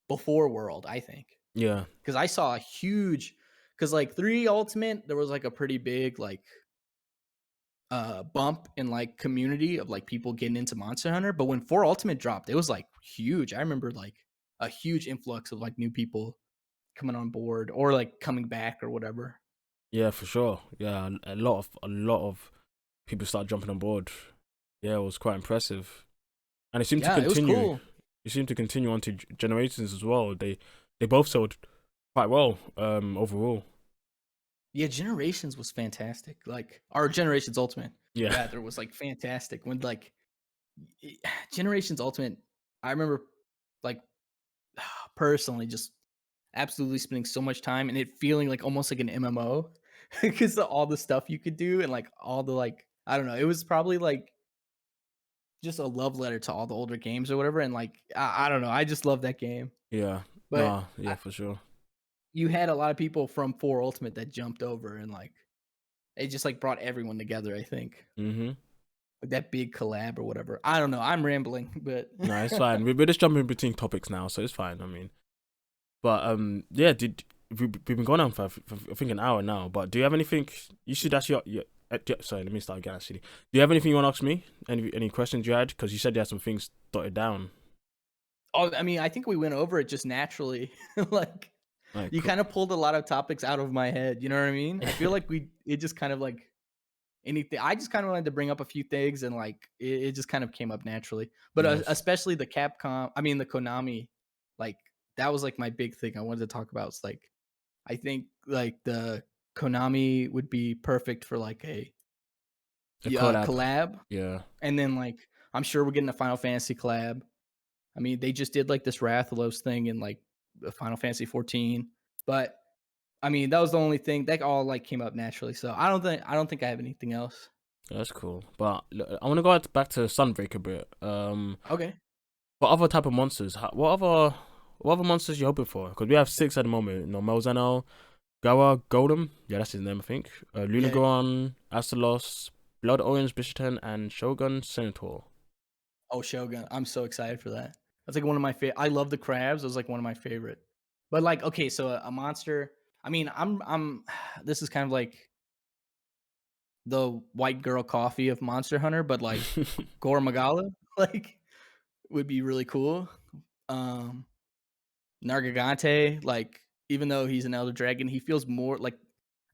before World, I think. yeah, Because I saw a huge because like 3 Ultimate, there was like a pretty big like bump in like community of like people getting into Monster Hunter. But when 4 Ultimate dropped, it was like huge. I remember like a huge influx of like new people coming on board or like coming back or whatever. yeah, for sure. Yeah, a lot of people start jumping on board. Yeah, it was quite impressive, and it seemed to Yeah, it was continue. cool. It seemed to continue on to generations as well. They both sold quite well overall. Yeah, Generations was fantastic. Like our Generations Ultimate Yeah, rather was like fantastic when like Generations Ultimate. I remember like personally just absolutely spending so much time and it feeling like almost like an MMO because of all the stuff you could do and like all the like I don't know. It was probably like just a love letter to all the older games or whatever. And like I don't know. I just love that game. yeah, But nah, yeah, for sure. you had a lot of people from 4 Ultimate that jumped over and like it just like brought everyone together, I think. hmm Like that big collab or whatever. I don't know. I'm rambling, but No, it's fine. We're just jumping between topics now, so it's fine. I mean, but yeah, we've been going on for I think an hour now. But do you have anything you should actually? Sorry, let me start again. Actually, do you have anything you want to ask me? Any questions you had? Because you said you had some things dotted down. oh, I mean, I think we went over it just naturally. Like Like, you kind of pulled a lot of topics out of my head. You know what I mean? I feel like it just kind of like anything. I just kind of wanted to bring up a few things and like it just kind of came up naturally. But nice. especially the Capcom, I mean, the Konami, like that was like my big thing I wanted to talk about. It's like, I think like the Konami would be perfect for like a A collab. collab. Yeah, And then like I'm sure we're getting a Final Fantasy collab. I mean, they just did like this Rathalos thing in like the Final Fantasy 14, but I mean that was the only thing that all like came up naturally. So I don't think I have anything else. that's cool. But look, I want to go back to Sunbreak a bit. Okay. What other type of monsters? What other monsters you hoping for? Because we have 6 at the moment. No, Melzano, Gawa, Golem. Yeah, that's his name, I think. Yeah. Lunagoran, Astalos, Blood Orange, Bishitan, and Shogun Senator. Oh, Shogun. I'm so excited for that. That's like one of my favorite. I love the crabs. It was like one of my favorite. But like, okay, so a monster. I mean, I'm. This is kind of like the white girl coffee of Monster Hunter, but like Gore Magala, like would be really cool. Um, Nargigante, like even though he's an Elder Dragon, he feels more like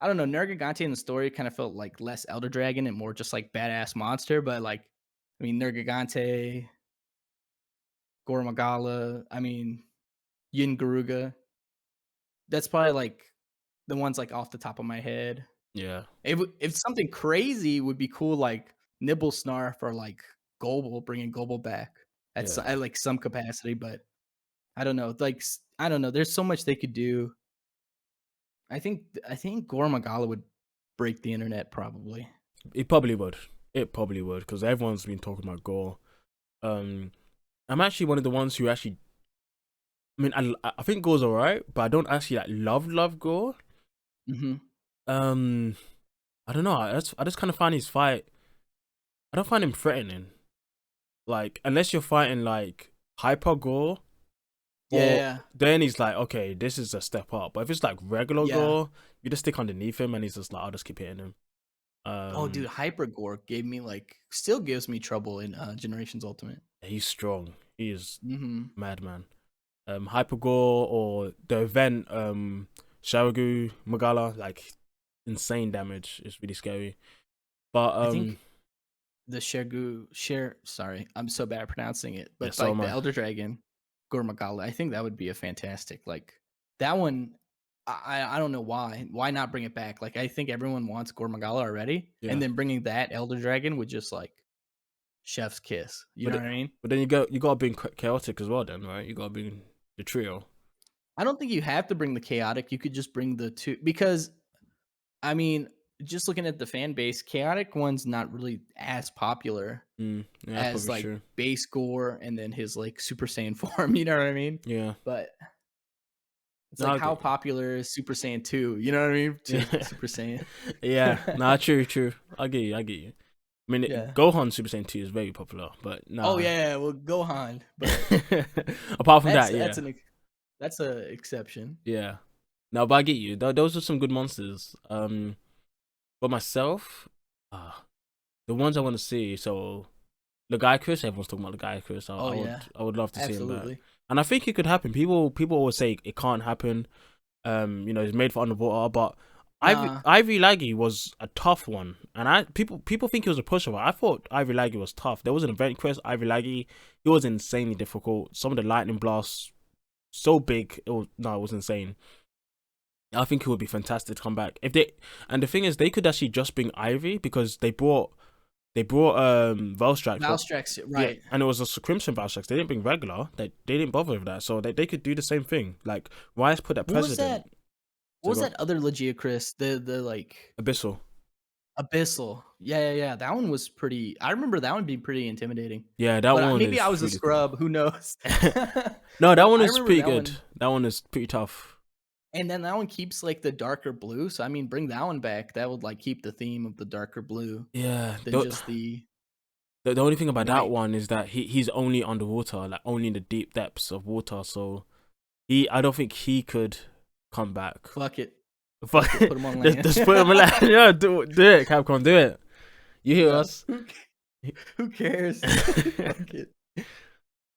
I don't know. Nergigante in the story kind of felt like less Elder Dragon and more just like badass monster. But like, I mean, Nergigante, Gormagala, I mean, Yin Garuga. That's probably like the ones like off the top of my head. Yeah, If something crazy would be cool, like Nibble Snarf or like Gobble, bringing Gobble back yeah. at like some capacity. But I don't know. Like I don't know. There's so much they could do. I think Gormagala would break the internet probably. It probably would. It probably would because everyone's been talking about Gore. Um, I'm actually one of the ones who actually. I mean, I think Gore's alright, but I don't actually like love Gore. Mhm. Um, I don't know. I just kind of find his fight. I don't find him threatening. Like unless you're fighting like hyper Gore, or Yeah. then he's like, okay, this is a step up. But if it's like regular Yeah. Gore, you just stick underneath him, and he's just like, I'll just keep hitting him. Oh, dude, Hypergore gave me like still gives me trouble in Generations Ultimate. He's strong. He is Mhm. madman. Hypergore or the event Sharagu Magala, like insane damage. It's really scary. But I think the sorry, I'm so bad at pronouncing it, yeah, but so like am the I. Elder Dragon, Gormagala, I think that would be a fantastic like that one. I don't know why. Why not bring it back? Like I think everyone wants Gormagala already, and Yeah. then bringing that Elder Dragon would just like chef's kiss. You know what I mean? But then you gotta bring chaotic as well then, right? You gotta bring the trio. I don't think you have to bring the chaotic. You could just bring the two because I mean just looking at the fan base, chaotic one's not really as popular Yeah, that's as probably like true. base Gore and then his like Super Saiyan form. You know what I mean? Yeah. But it's No, like I how get you. popular is Super Saiyan 2? You know what I mean? Yeah. To Super Saiyan. Yeah. Nah, true, true. I get you. I get you. I mean, Yeah. Gohan Super Saiyan 2 is very popular, but Oh nah. yeah, well Gohan, but Apart from that's that, that's yeah. an that's a exception. Yeah. No, but I get you. Those are some good monsters. For myself, uh, the ones I want to see. So the guy Chris, everyone's talking about the guy Chris. Oh yeah, I would love to see him back, absolutely. and I think it could happen. People always say it can't happen. He's made for underwater, but Nah, Ivy Laggy was a tough one, and people think he was a pushover. I thought Ivy Laggy was tough. There was an event quest, Ivy Laggy. He was insanely difficult. Some of the lightning blasts so big. It was insane. I think it would be fantastic to come back if they. And the thing is, they could actually just bring Ivy because they brought Velstrax, but Valstrax, yeah, right? and it was a Crimson Velstrax. They didn't bring regular. They didn't bother with that, so they could do the same thing. Like Rise put that What was precedent. that? What So was go that other Legiocris? The like Abyssal. Abyssal. Yeah, yeah, yeah. That one was pretty. I remember that one being pretty intimidating. Yeah, that But one maybe I is was a really cool. scrub. Who knows? No, that But one I is remember pretty that good. one. That one is pretty tough. And then that one keeps like the darker blue. So I mean, bring that one back. That would like keep the theme of the darker blue Yeah, than just the the only thing about that white. one is that he's only underwater, like only in the deep depths of water. So I don't think he could come back. Fuck it. But Fuck it. Put him on land. just put him like, yeah, do it, Capcom, do it. You hear Yeah. us? Who cares? Fuck it.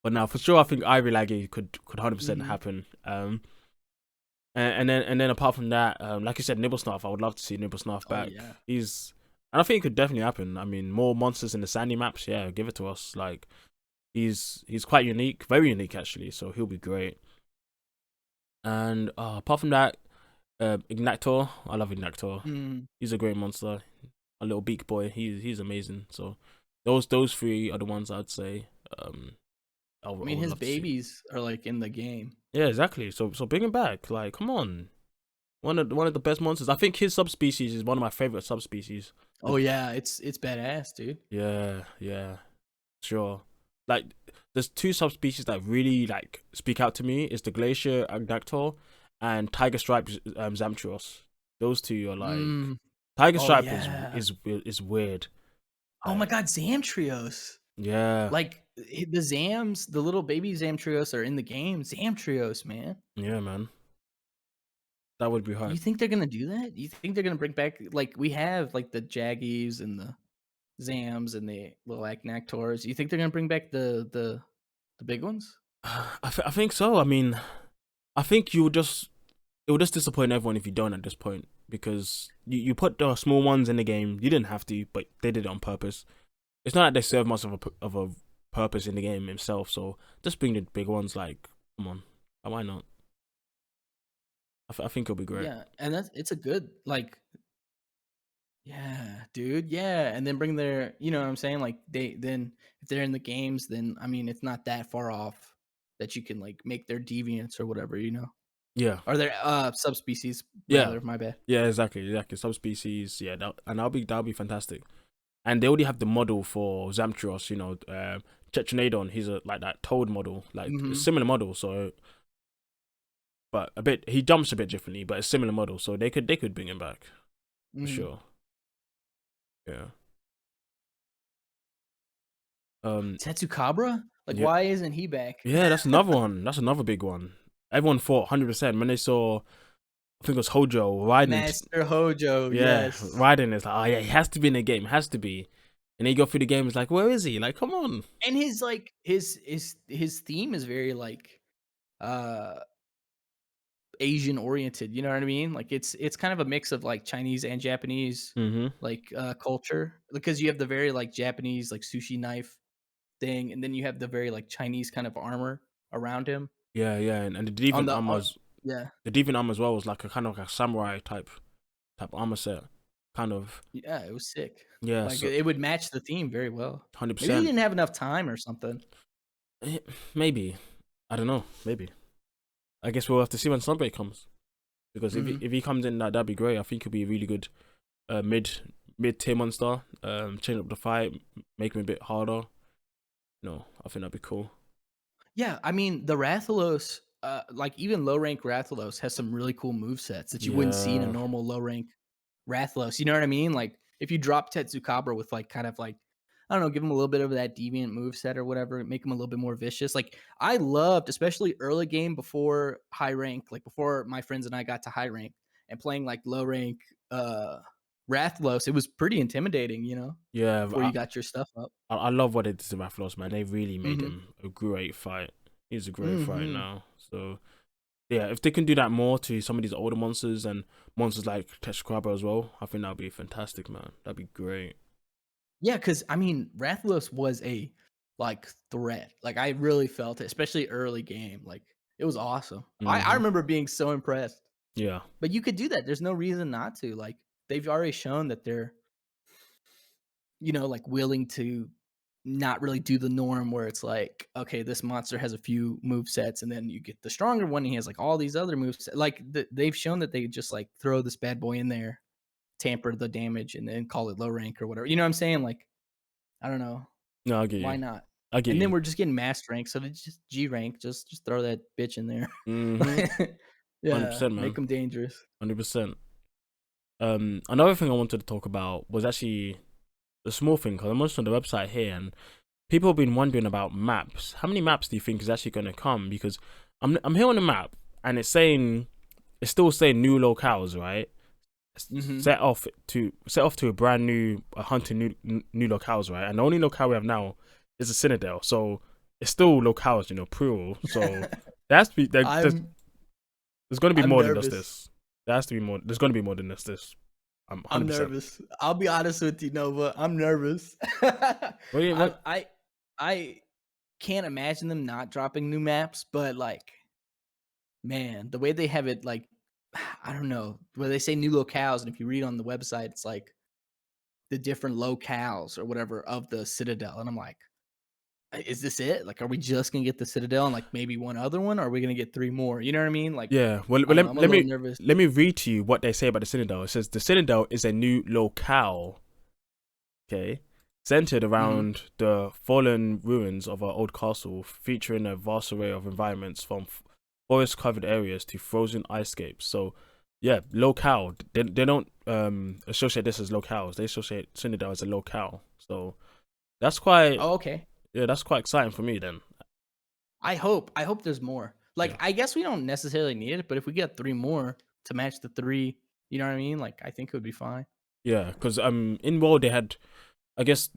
But now, for sure, I think Ivy Laggy could 100% Mhm. happen. And then apart from that, like you said, Nibblesnarf, I would love to see Nibblesnarf Oh back. yeah. And I think it could definitely happen. I mean, more monsters in the Sandy maps, yeah, give it to us. Like he's quite unique, very unique actually. So he'll be great. And apart from that, Ignator, I love Ignator. Mm. He's a great monster. A little beak boy, he's amazing. So those three are the ones I'd say. I I mean, would his love to see. babies are like in the game. Yeah, exactly. So bring him back. Like, come on. One of the best monsters. I think his subspecies is one of my favorite subspecies. Oh yeah, it's badass, dude. Yeah, sure. Like, there's two subspecies that really like speak out to me. Is the Glacier Agnactor and Tiger Stripe Zamtros. Those two are like Mm. Tiger Oh Stripe yeah. is weird. Oh my god, Zamtrios. Yeah, Like the Zams, the little baby Zamtrios are in the game. Zamtrios, man. yeah, man. That would be You hype. think they're gonna do that? You think they're gonna bring back like we have like the Jaggies and the Zams and the little Acnactors? You think they're gonna bring back the big ones? I think so. I mean, I think it would just disappoint everyone if you don't at this point because you put the small ones in the game. You didn't have to, but they did it on purpose. It's not that they serve much of a purpose in the game itself. So just bring the big ones. Like, come on, why not? I think it'll be great. Yeah, and it's a good like yeah, dude. Yeah, and then bring their, you know what I'm saying? Like they then if they're in the games, then I mean it's not that far off that you can like make their deviants or whatever, you know. Yeah, Or their subspecies yeah, rather, my bad. yeah. Exactly. Subspecies. Yeah, that'll be fantastic. And they already have the model for Zamtrios. Tetranadon. He's a like that Toad model, like a Mhm. similar model. So, but a bit he jumps a bit differently, but a similar model. So they could bring him back for Mhm. sure. Yeah. Um. Tetsukabra? Like Yeah. why isn't he back? Yeah. That's another one. That's another big one. Everyone thought 100% when they saw. I think it was Hojo riding. Master Hojo, Yeah, yes. riding. It's like, oh yeah, he has to be in the game. Has to be. And then you go through the game. It's like, where is he? Like, come on. And his like his theme is very like uh Asian oriented, you know what I mean? Like it's kind of a mix of like Chinese and Japanese Mhm. like culture because you have the very like Japanese like sushi knife thing and then you have the very like Chinese kind of armor around him Yeah. And the on deviant the armors. yeah. The deviant armor as well was like a kind of like a samurai type armor set. Kind of. Yeah, it was sick. Yeah. Like So it would match the theme very well. hundred Maybe they percent. didn't have enough time or something. Maybe. I don't know. Maybe. I guess we'll have to see when Sunbreak comes. Because Mhm. if he comes in, that'd be great. I think he'll be really good. mid tier monster. Change up the fight, make him a bit harder. No, I think that'd be cool. Yeah, I mean, the Rathalos, like even low rank Rathalos has some really cool move sets that you wouldn't see in a Yeah, normal low rank Rathalos. You know what I mean? Like if you drop Tetsukabra with like kind of like I don't know, give him a little bit of that deviant move set or whatever, make him a little bit more vicious. Like I loved, especially early game before high rank, like before my friends and I got to high rank and playing like low rank Rathalos, it was pretty intimidating, you know, yeah. before you got your stuff up. I love what they did to Rathalos, man. They really made Mm-hmm. him a great fight. He's a great fight Mm-hmm. now. So yeah, if they can do that more to some of these older monsters and monsters like Tetsukaba as well, I think that'd be fantastic, man. That'd be great. Yeah, because I mean, Rathalos was a like threat. Like I really felt it, especially early game. Like it was awesome. I Hmm. remember being so impressed. Yeah. But you could do that. There's no reason not to. Like they've already shown that they're, you know, like willing to not really do the norm where it's like, okay, this monster has a few move sets and then you get the stronger one and he has like all these other moves. Like they've shown that they just like throw this bad boy in there, tamper the damage, and then call it low rank or whatever. You know what I'm saying? Like, I don't know. No, I get Why you. not? I get And then you. we're just getting mass rank, so it's just G rank. Just throw that bitch in there. Hmm. Yeah, 100%, make man. them dangerous. 100%. Another thing I wanted to talk about was actually the small thing, because I'm just on the website here and people have been wondering about maps. How many maps do you think is actually going to come? Because I'm here on the map and it's still saying new locales, right? Hmm. Set off to a brand new hunting new locales, right? And the only locale we have now is the Citadel, so it's still locales, plural. So there has to be I'm there's going to be I'm more than just nervous. this. There has to be more. There's going to be more than this. I'm I'm 100%. nervous. I'll be honest with you, Nova. I'm nervous. What? I can't imagine them not dropping new maps, but like, man, the way they have it, like, I don't know, where they say new locales, and if you read on the website, it's like the different locales or whatever of the Citadel, and I'm like, is this it? Like, are we just gonna get the Citadel and like maybe one other one, or are we gonna get three more? You know what I mean? Like, Yeah. Well, I don't know. I'm a little nervous. let me read to you what they say about the Citadel. It says the Citadel is a new locale, okay, centered Hmm. around the fallen ruins of our old castle, featuring a vast array of environments from forest-covered areas to frozen ice-scapes. So, yeah, locale. They don't associate this as locales. They associate Citadel as a locale. So that's quite Oh, okay. yeah, that's quite exciting for me then. I hope there's more. Like, Yeah. I guess we don't necessarily need it, but if we get three more to match the three, you know what I mean? Like, I think it would be fine. Yeah, because in World they had, I guess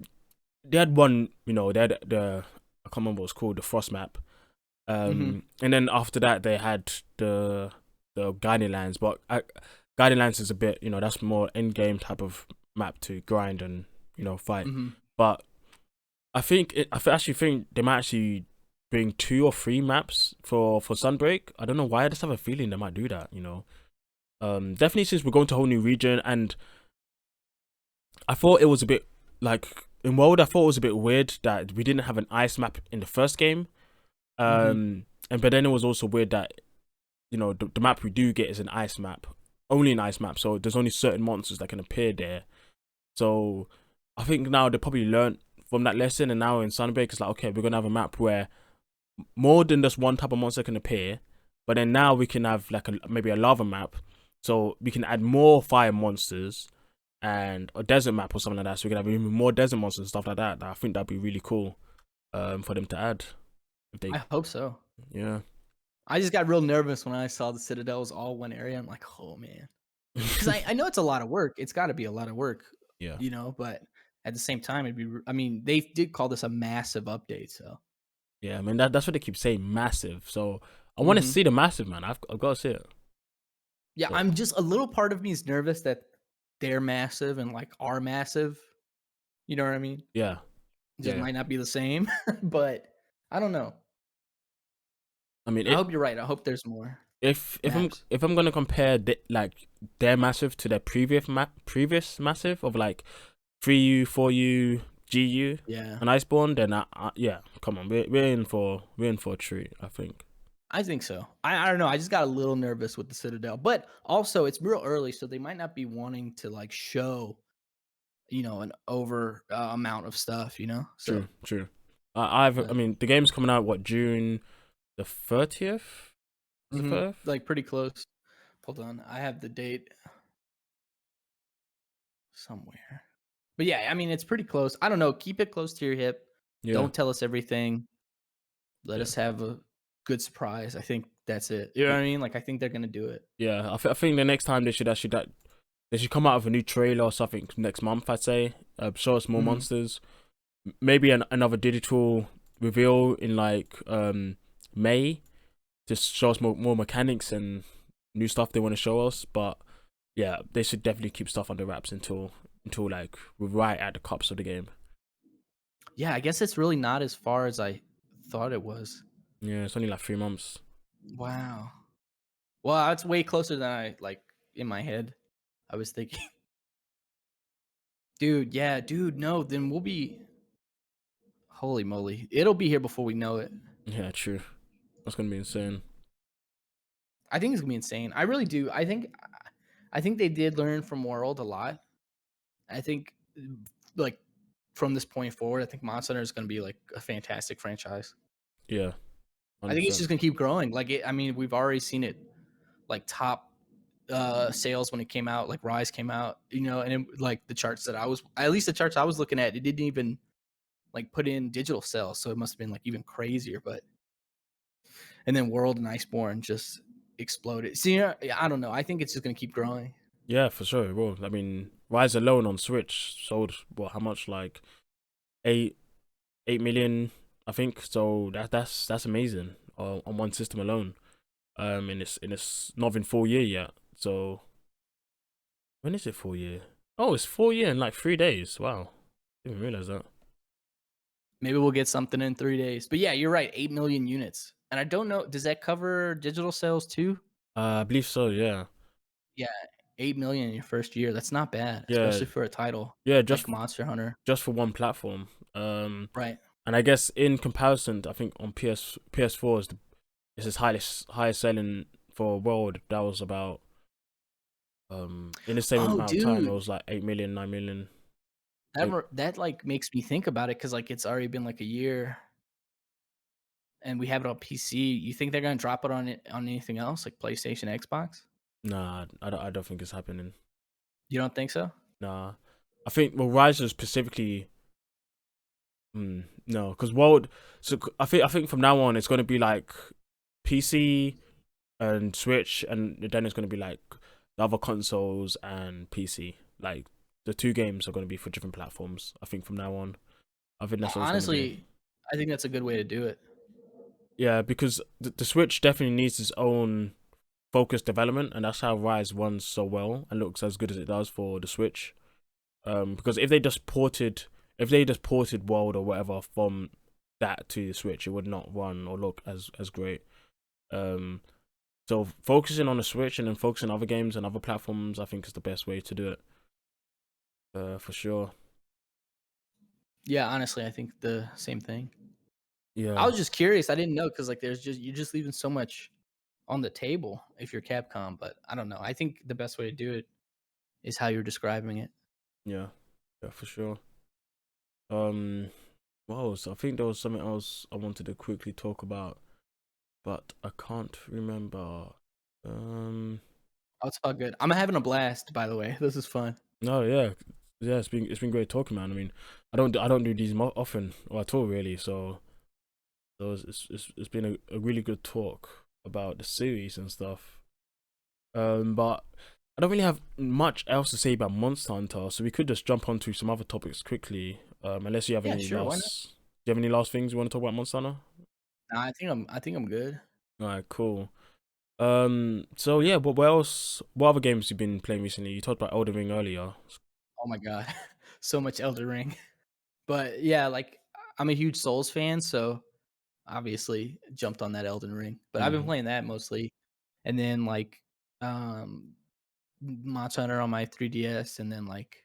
they had one, they had I can't remember what it's called, the Frost map. Hmm. And then after that they had the Guiding Lands, but Guiding Lands is a bit, that's more end game type of map to grind and fight. Hmm. But actually think they might actually bring 2 or 3 maps for Sunbreak. I don't know why. I just have a feeling they might do that. Definitely since we're going to a whole new region, and I thought it was a bit like in World. I thought it was a bit weird that we didn't have an ice map in the first game. Hmm. And but then it was also weird that the map we do get is an ice map, only an ice map. So there's only certain monsters that can appear there. So I think now they probably learned from that lesson, and now in Sunbreak it's like, okay, we're gonna have a map where more than just one type of monster can appear, but then now we can have like maybe a lava map, so we can add more fire monsters and a desert map or something like that. So we can have even more desert monsters and stuff like that. I think that'd be really cool, for them to add if they, I hope so. yeah. I just got real nervous when I saw the Citadel was all one area. I'm like, oh man, because I know it's a lot of work. It's got to be a lot of work, Yeah, but at the same time, it'd be. I mean, they did call this a massive update, so. yeah. I mean that's what they keep saying, massive. So I want to Hmm. see the massive, man. I've got to see it. Yeah, So I'm just a little part of me is nervous that they're massive and like are massive. You know what I mean? yeah, It yeah, just yeah. might not be the same, but I don't know. I mean, I hope you're right. I hope there's more maps. if I'm gonna compare like their massive to their previous massive of like 3U, 4U, GU, Yeah. and Iceborne, then yeah, come on, we're in for a treat, I think. I think so. I don't know. I just got a little nervous with the Citadel, but also it's real early, so they might not be wanting to like show an over amount of stuff. So True, true. I but mean, the game's coming out what, June the 30th? Is it 30th? like pretty close. Hold on, I have the date somewhere. But yeah, I mean it's pretty close. I don't know. Keep it close to your hip. Yeah, Don't tell us everything. Let yeah, us have a good surprise. I think that's it. You know yeah. what I mean? Like I think they're gonna do it. Yeah, I think the next time they should come out with a new trailer or something next month. I'd say show us more Mhm. monsters. Maybe another digital reveal in like May. Just show us more mechanics and new stuff they want to show us. But yeah, they should definitely keep stuff under wraps until like we're right at the cups of the game. Yeah, I guess it's really not as far as I thought it was. Yeah, it's only like 3 months. Wow. Well, that's way closer than I like in my head. I was thinking, dude. Yeah, dude. No, then we'll be. Holy moly! It'll be here before we know it. Yeah, true. That's gonna be insane. I think it's gonna be insane. I really do. I think they did learn from World a lot. I think, like, from this point forward, I think Monster Hunter is gonna be like a fantastic franchise. Yeah, I hundred think it's percent. just gonna keep growing. Like, I mean, we've already seen it like top sales when it came out, like Rise came out, and like the charts that I was, at least the charts I was looking at, it didn't even like put in digital sales, so it must have been like even crazier. But and then World and Iceborne just exploded. See, I don't know. I think it's just gonna keep growing. Yeah, for sure. Well, I mean, Rise alone on Switch sold what? How much? Like 8 million, I think. So that's amazing on one system alone. And it's not been full year yet. So when is it full year? Oh, it's full year in like 3 days. Wow, didn't realize that. Maybe we'll get something in 3 days. But yeah, you're right. 8 million units, and I don't know. Does that cover digital sales too? I believe so. Yeah, Yeah, 8 million in your first year. That's not bad, yeah, especially for a title yeah. like Monster Hunter. Just for one platform. Um, Right. and I guess in comparison, I think on PS4 is its highest selling for a world. That was about in the same Oh, amount of time. It dude. was like 8 million, 9 million. Like, That like makes me think about it because like it's already been like a year and we have it on PC. You think they're gonna drop it on anything else like PlayStation, Xbox? nah, I don't think it's happening. You don't think so? Nah, I think well, Rise is specifically. No, because World. So I think from now on it's gonna be like PC and Switch, and then it's gonna be like the other consoles and PC. Like the two games are gonna be for different platforms. I think from now on, I think that's what it's gonna be. Honestly, I think that's a good way to do it. Yeah, because the Switch definitely needs its own focused development, and that's how Rise runs so well and looks as good as it does for the Switch. Because if they just ported World or whatever from that to the Switch, it would not run or look as great. Um, so focusing on the Switch and then focusing on other games and other platforms, I think is the best way to do it. For sure. Yeah, honestly, I think the same thing. I Yeah, was just curious. I didn't know because like you're just leaving so much on the table if you're Capcom, but I don't know. I think the best way to do it is how you're describing it. yeah, yeah, for sure. Um, what else? I think there was something else I wanted to quickly talk about, but I can't remember. Um, Oh, it's all good. I'm having a blast, by the way. This is fun. no, yeah, yeah. It's been great talking, man. I mean, I don't do these often or at all, really. So it's been a really good talk about the series and stuff. But I don't really have much else to say about Monster Hunter, so we could just jump onto some other topics quickly. Unless you have Yeah, any sure. Why not? last, do you have any last things you want to talk about Monster Hunter? Nah, I think I'm good. All right, cool. So yeah, but what else? What other games you been playing recently? You talked about Elden Ring earlier. Oh my god, so much Elden Ring. But yeah, like I'm a huge Souls fan, so obviously jumped on that Elden Ring. But I've been Mm, playing that mostly, and then like um Monster Hunter on my 3DS, and then like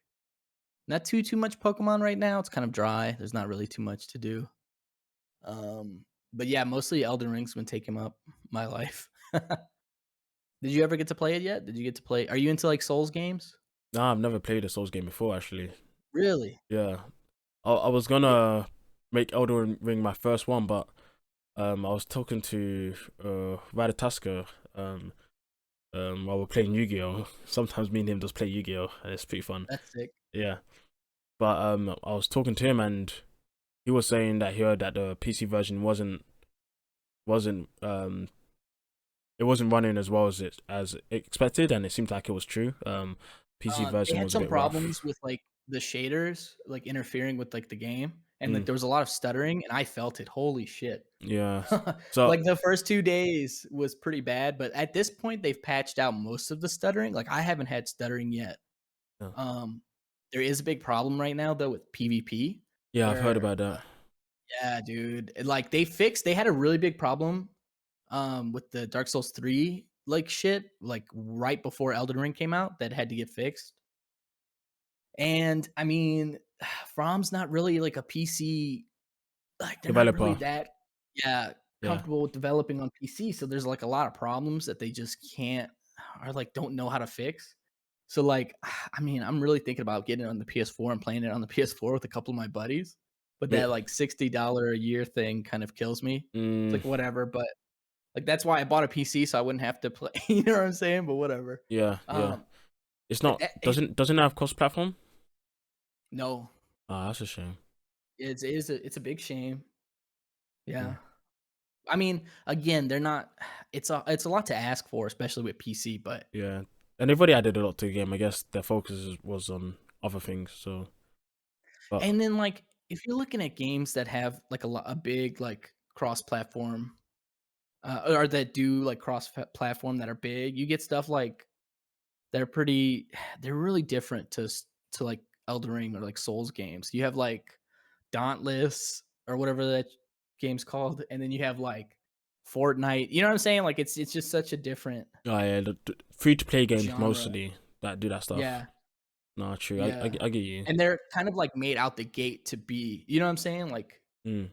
not too much Pokemon right now. It's kind of dry. There's not really too much to do. But yeah, mostly Elden Ring's been taking up my life. Did you ever get to play it yet? Did you get to play? Are you into like Souls games? Nah, I've never played a Souls game before actually. Really? Yeah, I was Yeah. gonna make Elden Ring my first one, but I was talking to Radataska while we're playing Yu-Gi-Oh. Sometimes me and him just play Yu-Gi-Oh, and it's pretty fun. That's sick. Yeah, but I was talking to him, and he was saying that he heard that the PC version wasn't it wasn't running as well as expected, and it seemed like it was true. PC They version had was a some bit rough. problems with like the shaders, like interfering with like the game, and like Mm, there was a lot of stuttering, and I felt it. Holy shit! yeah. So Like the first 2 days was pretty bad, but at this point they've patched out most of the stuttering. Like I haven't had stuttering yet. yeah, Um, there is a big problem right now though with PvP, yeah, I've heard where about that. yeah, dude, like they had a really big problem with the Dark Souls 3 like shit, like right before Elden Ring came out that had to get fixed. And I mean, From's not really like a PC, like they're not really Developer, that yeah, yeah, comfortable with developing on PC. So there's like a lot of problems that they just can't or like don't know how to fix. So like, I mean, I'm really thinking about getting it on the PS4 and playing it on the PS4 with a couple of my buddies. But yeah, that like $60 a year thing kind of kills me. It's mm, like whatever, but like that's why I bought a PC so I wouldn't have to play. You know what I'm saying? But whatever. yeah, yeah. Um, It's but not doesn't it have cross platform? no, Ah, that's a shame. it's a big shame. Mm, Yeah. I mean, again, they're not it's a lot to ask for, especially with PC, but yeah, and they've already added a lot to the game. I guess their focus was on other things. So, but and then like if you're looking at games that have like a big like cross-platform or that do like cross-platform that are big, you get stuff like they're pretty they're really different to like Elden Ring or like Souls games. You have like Dauntless or whatever that game's called, and then you have like Fortnite. You know what I'm saying? Like it's just such a different oh yeah, the free to play games genre. mostly that do that stuff. Yeah, Nah, true. yeah. I get you. And they're kind of like made out the gate to be, you know what I'm saying? Like Mm.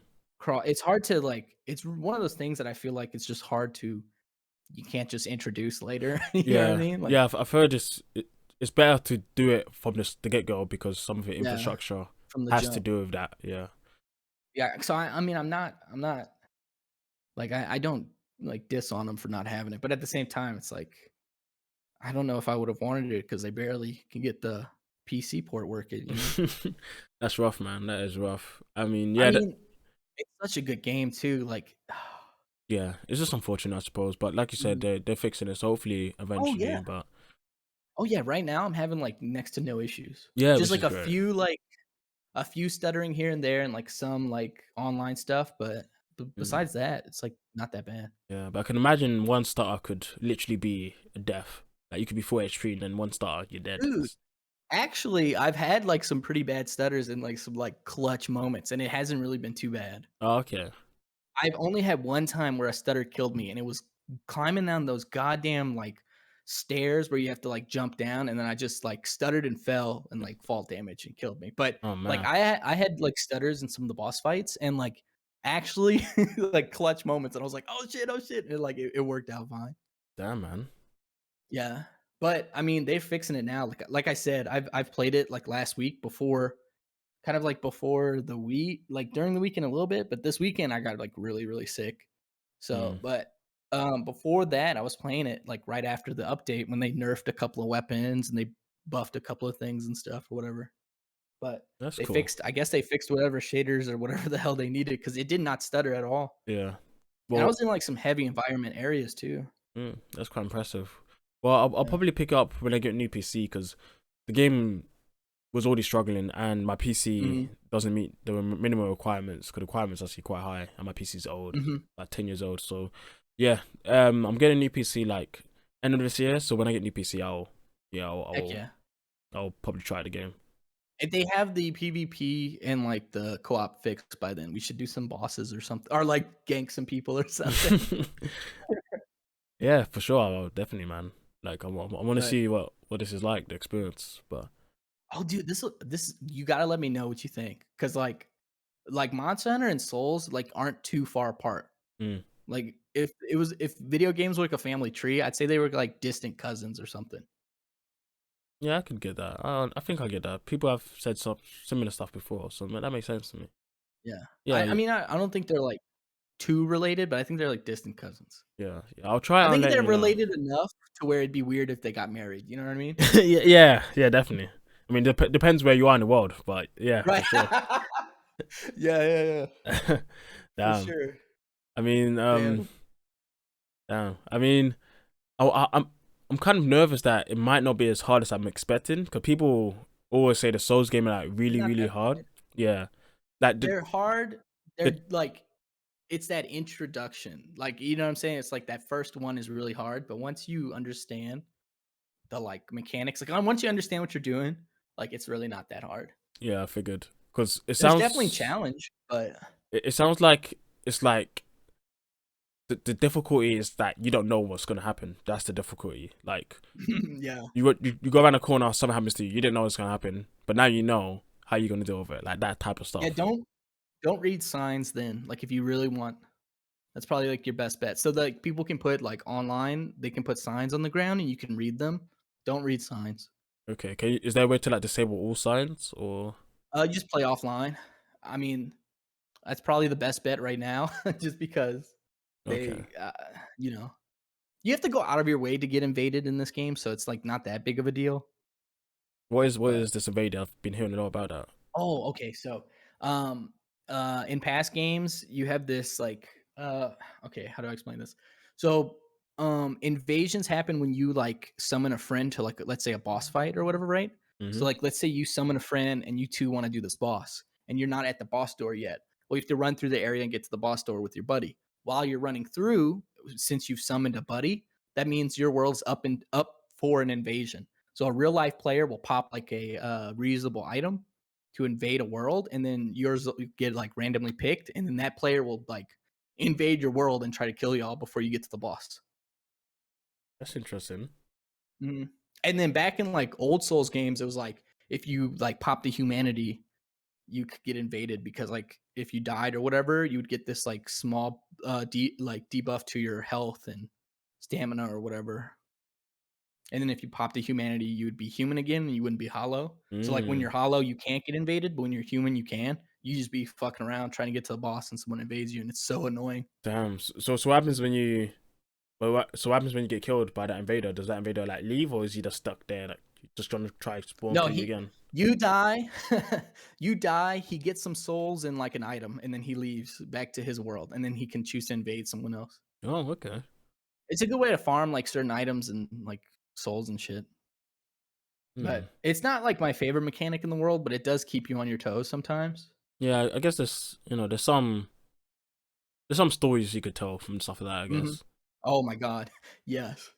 it's hard to like it's one of those things that I feel like it's just hard to you can't just introduce later. You know what I Yeah, mean? Like yeah. I've heard it's better to do it from the get go because some of the yeah, infrastructure from the has to jump. do with that. Yeah. Yeah. So I mean I'm not like I don't like diss on them for not having it, but at the same time it's like I don't know if I would have wanted it because they barely can get the PC port working, you know? That's rough, man. That is rough. I mean, I yeah, mean, it's such a good game too. Like yeah. It's just unfortunate, I suppose. But like you said, mm. they're fixing it. So hopefully, Oh yeah. eventually. But Oh yeah, right now I'm having like next to no issues. yeah, Just which like is great. a few stuttering here and there and like some like online stuff, but Mm. besides that, it's like not that bad. Yeah, but I can imagine one starter could literally be a death. Like you could be 4 HP and then one starter, you're dead. Dude, actually, I've had like some pretty bad stutters and like some like clutch moments and it hasn't really been too bad. Oh, okay. I've only had one time where a stutter killed me, and it was climbing down those goddamn, like, stairs where you have to, like, jump down, and then I just, like, stuttered and fell and, like, fall damage and killed me. But, Oh like, man, I had, like, stutters in some of the boss fights and, like, actually, like, clutch moments, and I was like, oh, shit," and, like, it worked out fine. damn man. Yeah. But, I mean, they're fixing it now. Like I said, I've played it, like, last week before kind of, like, before the week like, during the weekend a little bit, but this weekend, I got, like, really, really sick. So, Mm. but, before that, I was playing it, like, right after the update when they nerfed a couple of weapons and they buffed a couple of things and stuff or whatever. But That's they cool. fixed I guess they fixed whatever shaders or whatever the hell they needed because it did not stutter at all. Yeah. And I Well, was in, like, some heavy environment areas too. that's quite impressive. Well, I'll Yeah. probably pick up when I get a new PC because the game was already struggling and my PC Mhm. doesn't meet the minimum requirements because the requirements are actually quite high and my PC's old, Mhm. like 10 years old. So yeah, I'm getting a new PC like end of this year. So when I get a new PC, yeah, Heck yeah. I'll probably try the game. If they have the PvP and, like, the co-op fixed by then, we should do some bosses or something or, like, gank some people or something. Yeah, for sure. I'll definitely, man. Like I want to But see what this is like, the experience. But oh, dude, this you gotta let me know what you think, cause like, like Monster Hunter and Souls like aren't too far apart. Mm. Like if video games were like a family tree, I'd say they were like distant cousins or something. Yeah, I could get that. I think I get that. People have said some similar stuff before, so that makes sense to me. Yeah. Yeah, I mean I don't think they're like too related, but I think they're like distant cousins. yeah. I'll try I it and think let they're you know. related enough to where it'd be weird if they got married. You know what I mean? Yeah, definitely. I mean, depends where you are in the world, but yeah, for Right. sure. Yeah. For Damn. sure. I mean, Damn. damn. I mean, I'm kind of nervous that it might not be as hard as I'm expecting because people always say the Souls game are like They're really, not really that hard. hard. Yeah, like They're hard. the They're like it's that introduction. Like, you know what I'm saying? It's like that first one is really hard, but once you understand the like mechanics, like once you understand what you're doing, like it's really not that hard. yeah, I figured because There's definitely challenge, but it sounds like it's like the difficulty is that you don't know what's gonna happen. That's the difficulty. Like yeah. you go around a corner, something happens to you. You didn't know what's gonna happen, but now you know how you're gonna deal with it. Like that type of Yeah, stuff. don't read signs then. Like if you really want that's probably like your best bet. So like people can put like online, they can put signs on the ground and you can read them. Don't read signs. Okay, is there a way to like disable all signs or Just play offline. I mean, that's probably the best bet right now, just because okay? they, you know, you have to go out of your way to get invaded in this game, so it's like not that big of a deal. What But is this invader? I've been hearing a lot about that. oh, okay. So, um, in past games, you have this like, okay, how do I explain this? So, invasions happen when you like summon a friend to like, let's say a boss fight or whatever, right? So, Mm-hmm. like, let's say you summon a friend and you two want to do this boss, and you're not at the boss door yet. Well, you have to run through the area and get to the boss door with your buddy. While you're running through, since you've summoned a buddy, that means your world's up for an invasion. So a real life player will pop like a reusable item to invade a world, and then yours will get like randomly picked, and then that player will like invade your world and try to kill y'all before you get to the boss. That's interesting. Mhm. And then back in like old Souls games, it was like if you like pop the humanity, you could get invaded because like if you died or whatever, you would get this like small like debuff to your health and stamina or whatever. And then if you pop the humanity, you would be human again and you wouldn't be hollow. So like when Mm, you're hollow, you can't get invaded, but when you're human, you can. You just be fucking around trying to get to the boss and someone invades you, and it's so annoying. damn. So what happens when you so what happens when you get killed by that invader? Does that invader like leave or is he just stuck there, like just trying to try to spawn No, kill you he again? you die, you die, he gets some souls and like an item, and then he leaves back to his world, and then he can choose to invade someone else. Oh, okay. It's a good way to farm like certain items and like souls and shit. Hmm. But it's not like my favorite mechanic in the world, but it does keep you on your toes sometimes. Yeah, I guess there's some stories you could tell from stuff like that. I hmm guess. Oh my god. Yes.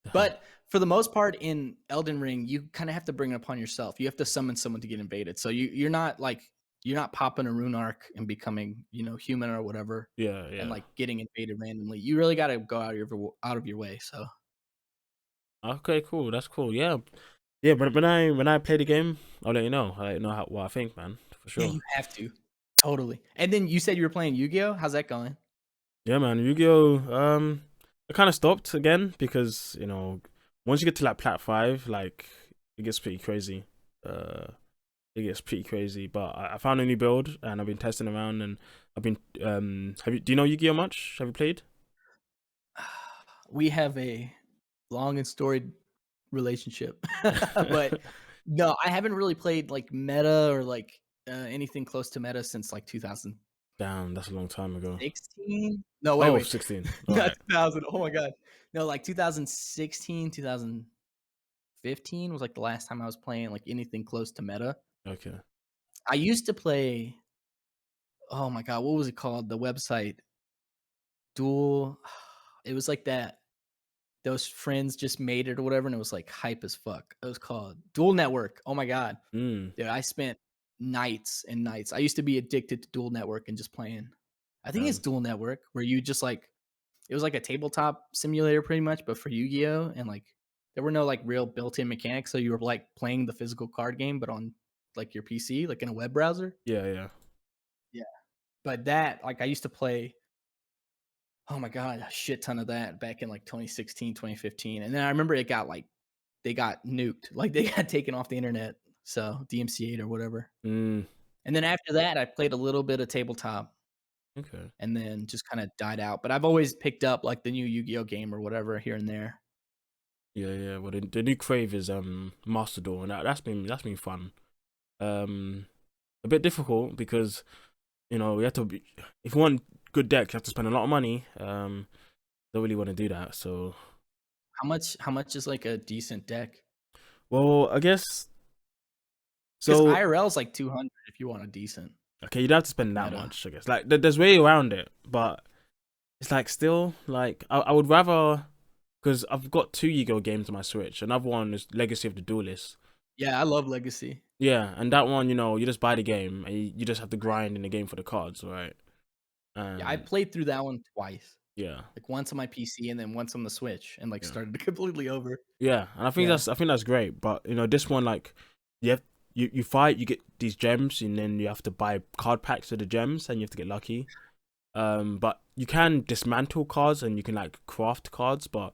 Damn. But for the most part in Elden Ring, you kind of have to bring it upon yourself. You have to summon someone to get invaded. So you're not like you're not popping a rune arc and becoming, human or whatever Yeah, and yeah. like getting invaded randomly. You really got to go out of your way. So, Okay, cool. That's cool. Yeah, yeah. But when I play the game, I'll let you know. I'll let you know what I think, man, for yeah, sure. you have to. Totally. And then you said you were playing Yu-Gi-Oh? How's that going? Yeah, man. Yu-Gi-Oh. I kind of stopped again because once you get to like Plat 5, like it gets pretty crazy. Uh, it gets pretty crazy. But I found a new build and I've been testing around and I've been do you know Yu-Gi-Oh much? Have you played? We have a long and storied relationship. But no, I haven't really played like meta or like anything close to meta since like 2016. Damn, that's a long time ago. No, wait, Oh, wait. 16. All Not right. 2000. Oh my god. No, like 2016, 2015 was like the last time I was playing like anything close to meta. Okay. I used to play, oh my god, what was it called? The website Duel. It was like that. Those friends just made it or whatever, and it was like hype as fuck. It was called Duel Network. Oh my god. Mm. Dude, I spent nights and nights. I used to be addicted to Duel Network and just playing. I think it's Damn. Duel Network where you just like it was like a tabletop simulator pretty much, but for Yu-Gi-Oh! And like there were no like real built-in mechanics. So you were like playing the physical card game, but on like your PC, like in a web browser. Yeah, yeah. Yeah. But that, like, I used to play, oh my god, a shit ton of that back in like 2016, 2015. And then I remember it got like they got nuked, like they got taken off the internet. So DMCA'd or whatever. Mm, And then after that, I played a little bit of tabletop okay. and then just kind of died out. But I've always picked up like the new Yu-Gi-Oh game or whatever here and there. Yeah, yeah. Well, the new crave is Master Duel, and that's been fun. Um, a bit difficult because you have to be, if you want good decks, you have to spend a lot of money. Don't really want to do that. So, How much is like a decent deck? well, I guess Because so. IRL is like 200 if you want a decent Okay, you don't have to spend that meta. much. I guess like there's way around it, but it's like still like I would rather because I've got two Yu-Gi-Oh games on my Switch. Another one is Legacy of the Duelist. Yeah, I love Legacy. Yeah, and that one, you just buy the game and you just have to grind in the game for the cards, right? Yeah, I And played through that one twice. yeah, Like once on my PC and then once on the Switch and like yeah, started completely over. yeah, and Yeah. I think that's great. But this one, like, you have you fight, you get these gems, and then you have to buy card packs of the gems, and you have to get lucky. But you can dismantle cards and you can like craft cards, but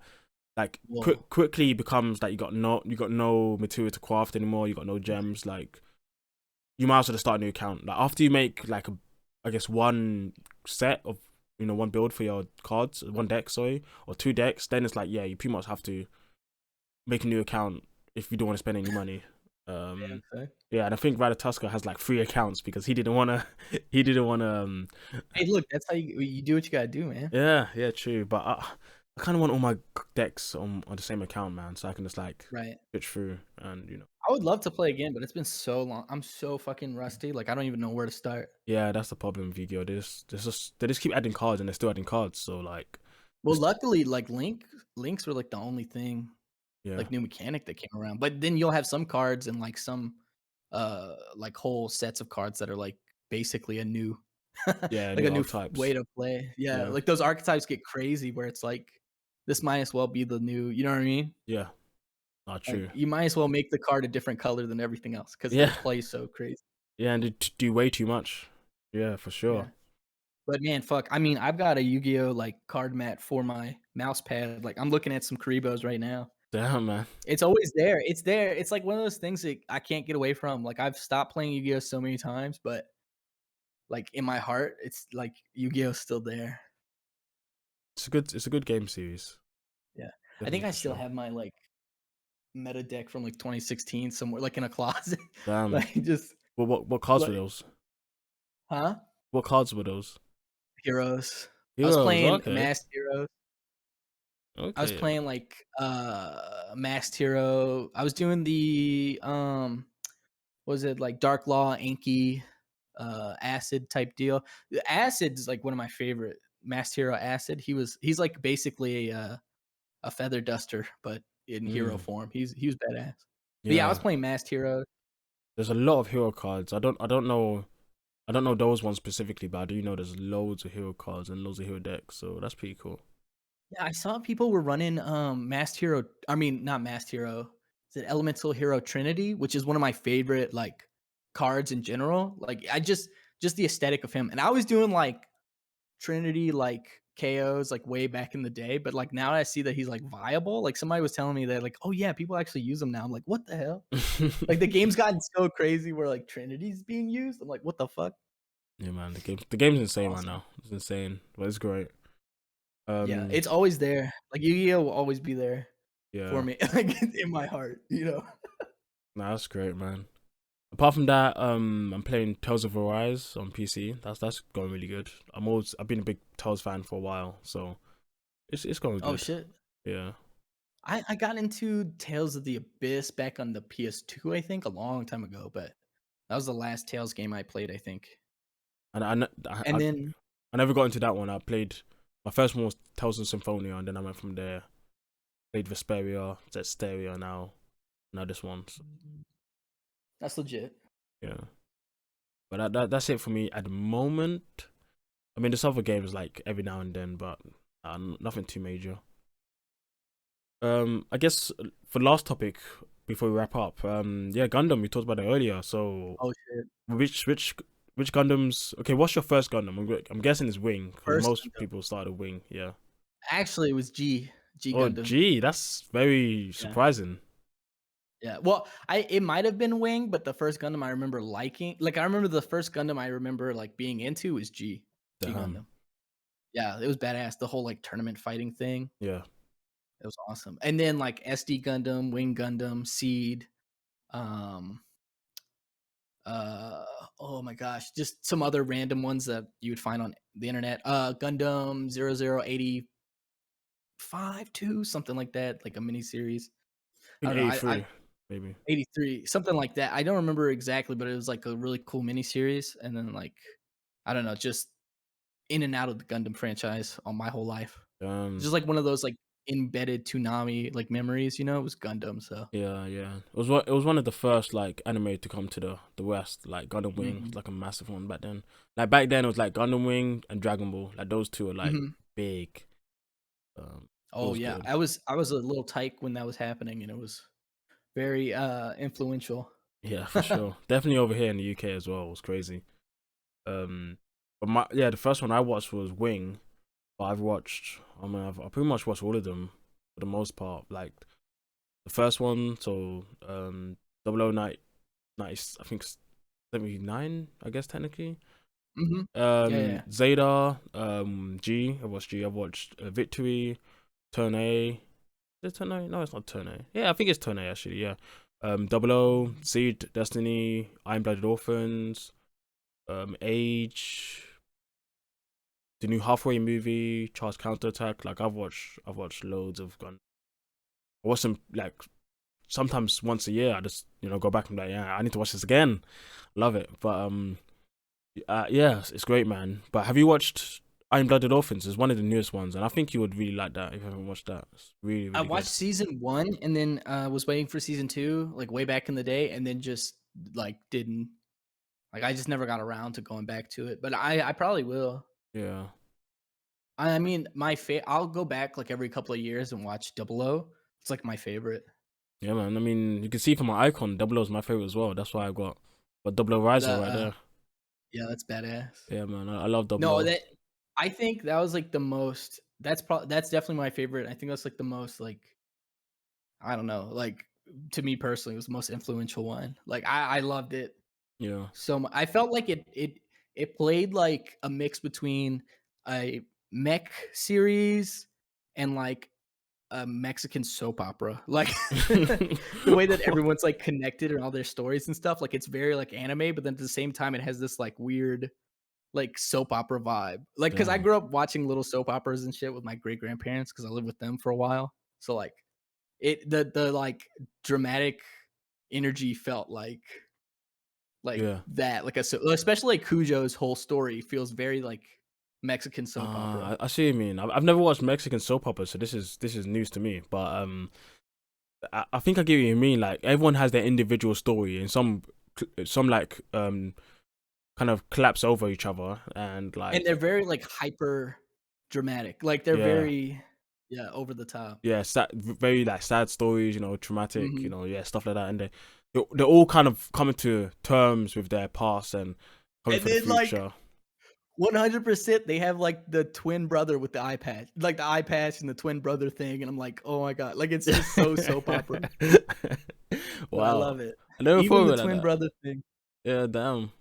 like Whoa. quickly becomes like you got no material to craft anymore. You got no gems. Like you might as well just start a new account. Like after you make like I guess one set of one build for your cards, one deck, sorry, or two decks, then it's like yeah, you pretty much have to make a new account if you don't want to spend any money. Man, okay. Yeah, and I think Ratatuska has like 3 accounts because he didn't wanna he didn't wanna Hey, look, that's how you do what you gotta do, man. yeah, yeah, true. But I kind of want all my decks on the same account, man, so I can just like Right. switch through and I would love to play again, but it's been so long. I'm so fucking rusty. Like I don't even know where to start. yeah, that's the problem with Yu-Gi-Oh. They just keep adding cards and they're still adding cards. So like, Well, it's, luckily, like links were like the only thing, yeah, like new mechanic that came around. But then you'll have some cards and like some like whole sets of cards that are like basically a new yeah, like new a new way archetypes. to play. Yeah, Yeah, like those archetypes get crazy where it's like this might as well be the new, you know what I mean? yeah, not Like true. you might as well make the card a different color than everything else because Yeah, it plays so crazy. yeah, and they do way too much. Yeah, for Yeah. sure. But man, fuck. I mean, I've got a Yu-Gi-Oh like card mat for my mouse pad. Like I'm looking at some Karibos right now. Damn, man. It's always there. It's there. It's like one of those things that I can't get away from. Like I've stopped playing Yu-Gi-Oh so many times, but like in my heart, it's like Yu-Gi-Oh's still there. It's a good game series. Yeah. I think Definitely I for still sure. have my like meta deck from like 2016 somewhere like in a closet. Damn. Like just What cards were like those? huh? What cards were those? Heroes. I was Heroes. playing Okay. Masked Heroes. I was Okay. playing like Masked Hero. I was doing the was it like Dark Law, Anki, Acid type deal. The Acid is like one of my favorite. Masked Hero Acid. He's like basically a feather duster, but in hero Mm, form. He was badass. But yeah, I was yeah. playing Masked Hero. There's a lot of hero cards. I don't know those ones specifically, but I do know there's loads of hero cards and loads of hero decks, so that's pretty cool. Yeah, I saw people were running Masked Hero. I mean, not Masked Hero. Is it Elemental Hero Trinity, which is one of my favorite like cards in general. Like I just the aesthetic of him. And I was doing like Trinity like KOs like way back in the day, but like now I see that he's like viable. Like somebody was telling me that like, oh yeah, people actually use him now. I'm like, what the hell? Like the game's gotten so crazy where like Trinity's being used. I'm like, what the fuck? Yeah, man, the game's insane right Awesome. now. It's insane, but it's great. Yeah, Um, it's always there. Like Yu-Gi-Oh will always be there for yeah, me, like in my heart, you know. nah, that's great, man. Apart from that, I'm playing Tales of Arise on PC. That's going really good. I've been a big Tales fan for a while, so it's going Oh good. shit. Yeah, I got into Tales of the Abyss back on the PS2, I think, a long time ago, but that was the last Tales game I played, I think. and And then I never got into that one. I played my first one was Tales of Symphonia, and then I went from there. Played Vesperia, Zesteria now this one. So, that's legit. yeah, but that's it for me at the moment. I mean, there's other games like every now and then, but nothing too major. I guess for the last topic before we wrap up, yeah, Gundam. We talked about it earlier. So Oh shit. which which Gundams? Okay, what's your first Gundam? I'm guessing it's Wing because First most Gundam. people started Wing. Yeah. Actually, it was G Oh, Gundam. gee, that's very Yeah. surprising. Yeah. Well, it might have been Wing, but the first Gundam I remember liking, like I remember the first Gundam I remember like being into was G Damn. Gundam. Yeah, it was badass. The whole like tournament fighting thing. Yeah. It was awesome. And then like SD Gundam, Wing Gundam, Seed, um, uh, oh my gosh, just some other random ones that you would find on the internet. Gundam 0085 2, something like that, like a mini series. I I think don't know. I 83, maybe. 83, something like that. I don't remember exactly, but it was like a really cool mini series. And then like I don't know, just in and out of the Gundam franchise all my whole life. Um, Just like one of those like embedded Toonami like memories, you know, it was Gundam. So yeah, yeah. It was one of the first like anime to come to the West. Like Gundam Wing was mhm, like a massive one back then. Like back then, it was like Gundam Wing and Dragon Ball. Like those two are like mhm. big. Um, it Oh was yeah, good. I was a little tyke when that was happening, and it was very influential. Yeah, for sure. Definitely over here in the UK as well. It was crazy. Um, but the first one I watched was Wing. But I've watched. I mean, I've pretty much watched all of them for the most part. Like the first one, so 0090, I think 79, I guess technically. Mhm. Yeah, yeah. Zeta, G. I watched G. I've watched Victory, Turn A. Is it Turn A? No, it's not Turn A. Yeah, I think it's Turn A actually. Yeah. Double O, Seed, Destiny, Iron Blooded Orphans, Age, the new Halfway movie, Charles Counterattack. Like I've watched loads of gun. I watch them like sometimes once a year. I just go back and be like, yeah, I need to watch this again. Love it. But yeah, it's great, man. But have you watched Iron Blooded Orphans? It's one of the newest ones, and I think you would really like that if you haven't watched that. It's really, I really watched good. season 1 and then was waiting for season 2 like way back in the day, and then just like didn't like I just never got around to going back to it. But I probably will. Yeah, I mean, I'll go back like every couple of years and watch Double O. It's like my favorite. yeah, man. I mean, you can see from my icon, Double O is my favorite as well. That's why I got Double O The Riser right there. yeah, that's badass. Yeah, man. I love Double No, O. that I think that was like the most. That's definitely my favorite. I think that's like the most like I don't know, like to me personally, it was the most influential one. Like I loved it Yeah. so much. I felt like it played like a mix between a mech series and like a Mexican soap opera. Like the way that everyone's like connected and all their stories and stuff. Like it's very like anime, but then at the same time, it has this like weird like soap opera vibe. Like because I Damn. grew up watching little soap operas and shit with my great grandparents because I lived with them for a while. So like the like dramatic energy felt like Yeah. that, like especially like Cujo's whole story feels very like Mexican soap opera. I see what you mean. I've never watched Mexican soap opera, so this is news to me. But I think I get what you mean. Like everyone has their individual story, and some like kind of collapse over each other, and And like they're very like hyper dramatic. Like they're yeah, very yeah, over the top. yeah, very like sad stories, traumatic, Mhm. yeah, stuff like that, and they're all kind of coming to terms with their past and hoping And for the then like future. 100% they have like the twin brother with the eye patch. Like the eye patch and the twin brother thing and I'm like, "Oh my god." Like it's just so soap opera. But I Wow, love it. I never Even thought the of it like twin that. brother thing. Yeah, damn,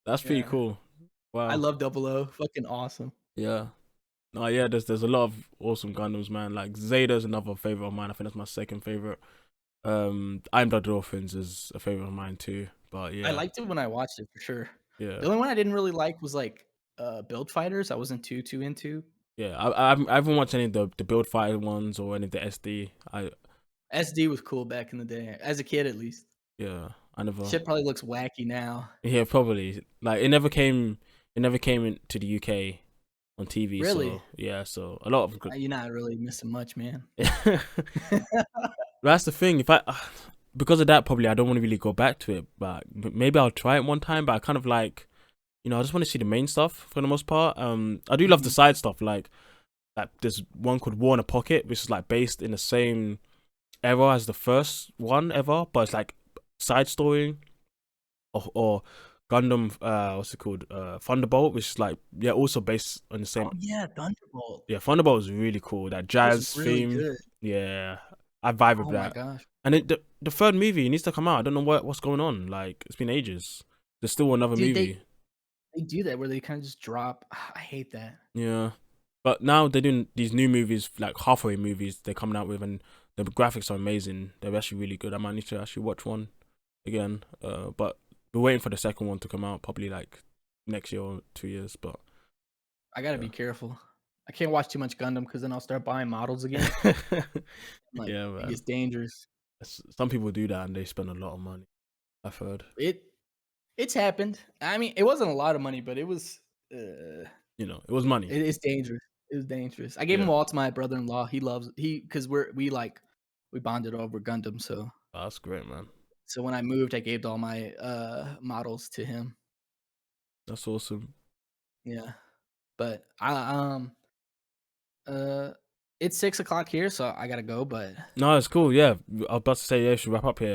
that's pretty Yeah. cool. I Wow, love Double O. Fucking awesome. yeah. No, yeah, there's a lot of awesome Gundams, man. Like Zeta's another favorite of mine. I think that's my second favorite. I'm Blood Dolphins is a favorite of mine too. But I yeah, liked it when I watched it for sure. yeah, The only one I didn't really like was like Build Fighters. I wasn't too into. yeah. I haven't watched any of the Build Fighter ones or any of the SD. SD was cool back in the day, as a kid at least. Yeah, I never. Shit probably looks wacky now. Yeah, probably. Like it never came into the UK on TV. Really? So yeah, so a lot of You're not really missing much, man. That's the thing. If I because of that, probably I don't want to really go back to it. But maybe I'll try it one time. But I kind of like, I just want to see the main stuff for the most part. I do love the Mhm. side stuff. Like there's one called War in a Pocket, which is like based in the same era as the first one ever, but it's like side story or Gundam, what's it called? Thunderbolt, which is like also based on the Oh same. yeah, Thunderbolt Yeah, Thunderbolt is really cool. That was jazz really theme. good. Yeah, I vibe with Oh my that. gosh. And the third movie needs to come out. I don't know what's going on. Like it's been ages. There's still another Dude, movie. they do that where they kind of just drop. I hate that. Yeah, but now they're doing these new movies, like halfway movies. They're coming out with, and the graphics are amazing. They're actually really good. I might need to actually watch one again. But we're waiting for the second one to come out, probably like next year or 2 years. But I gotta yeah. be careful. I can't watch too much Gundam because then I'll start buying models again. Like Yeah, it man. gets dangerous. Some people do that and they spend a lot of money. I've heard. It's happened. I mean, it wasn't a lot of money, but it was. It was money. It's dangerous. It was dangerous. I gave Yeah, them all to my brother-in-law. He loves because we bonded over Gundam. that's great, man. So when I moved, I gave all my models to him. That's awesome. Yeah, but uh, it's 6 o'clock here, so I gotta go. But No, it's cool. Yeah, I was about to say, yeah, we should wrap up here.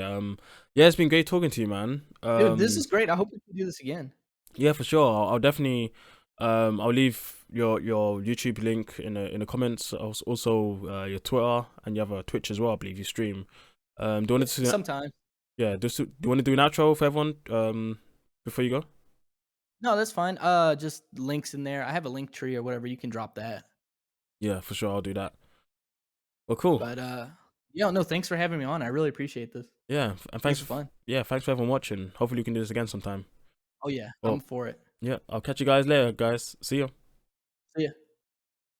Yeah, it's been great talking to you, man. dude, this is great. I hope we can do this again. Yeah, for sure. I'll definitely, I'll leave your YouTube link in the comments. Also, your Twitter, and you have a Twitch as well. I believe you stream. Do you want to? Sometime. Yeah, do you want to do an outro for everyone? Before you go. No, that's fine. Just links in there. I have a link tree or whatever. You can drop that. Yeah, for sure. I'll do that. Well, cool. But yeah, no, thanks for having me on. I really appreciate this. Yeah, and This is fun. Yeah, thanks for everyone watching. Hopefully, we can do this again sometime. Oh yeah, Well, I'm for it. yeah, I'll catch you guys later, guys. See you.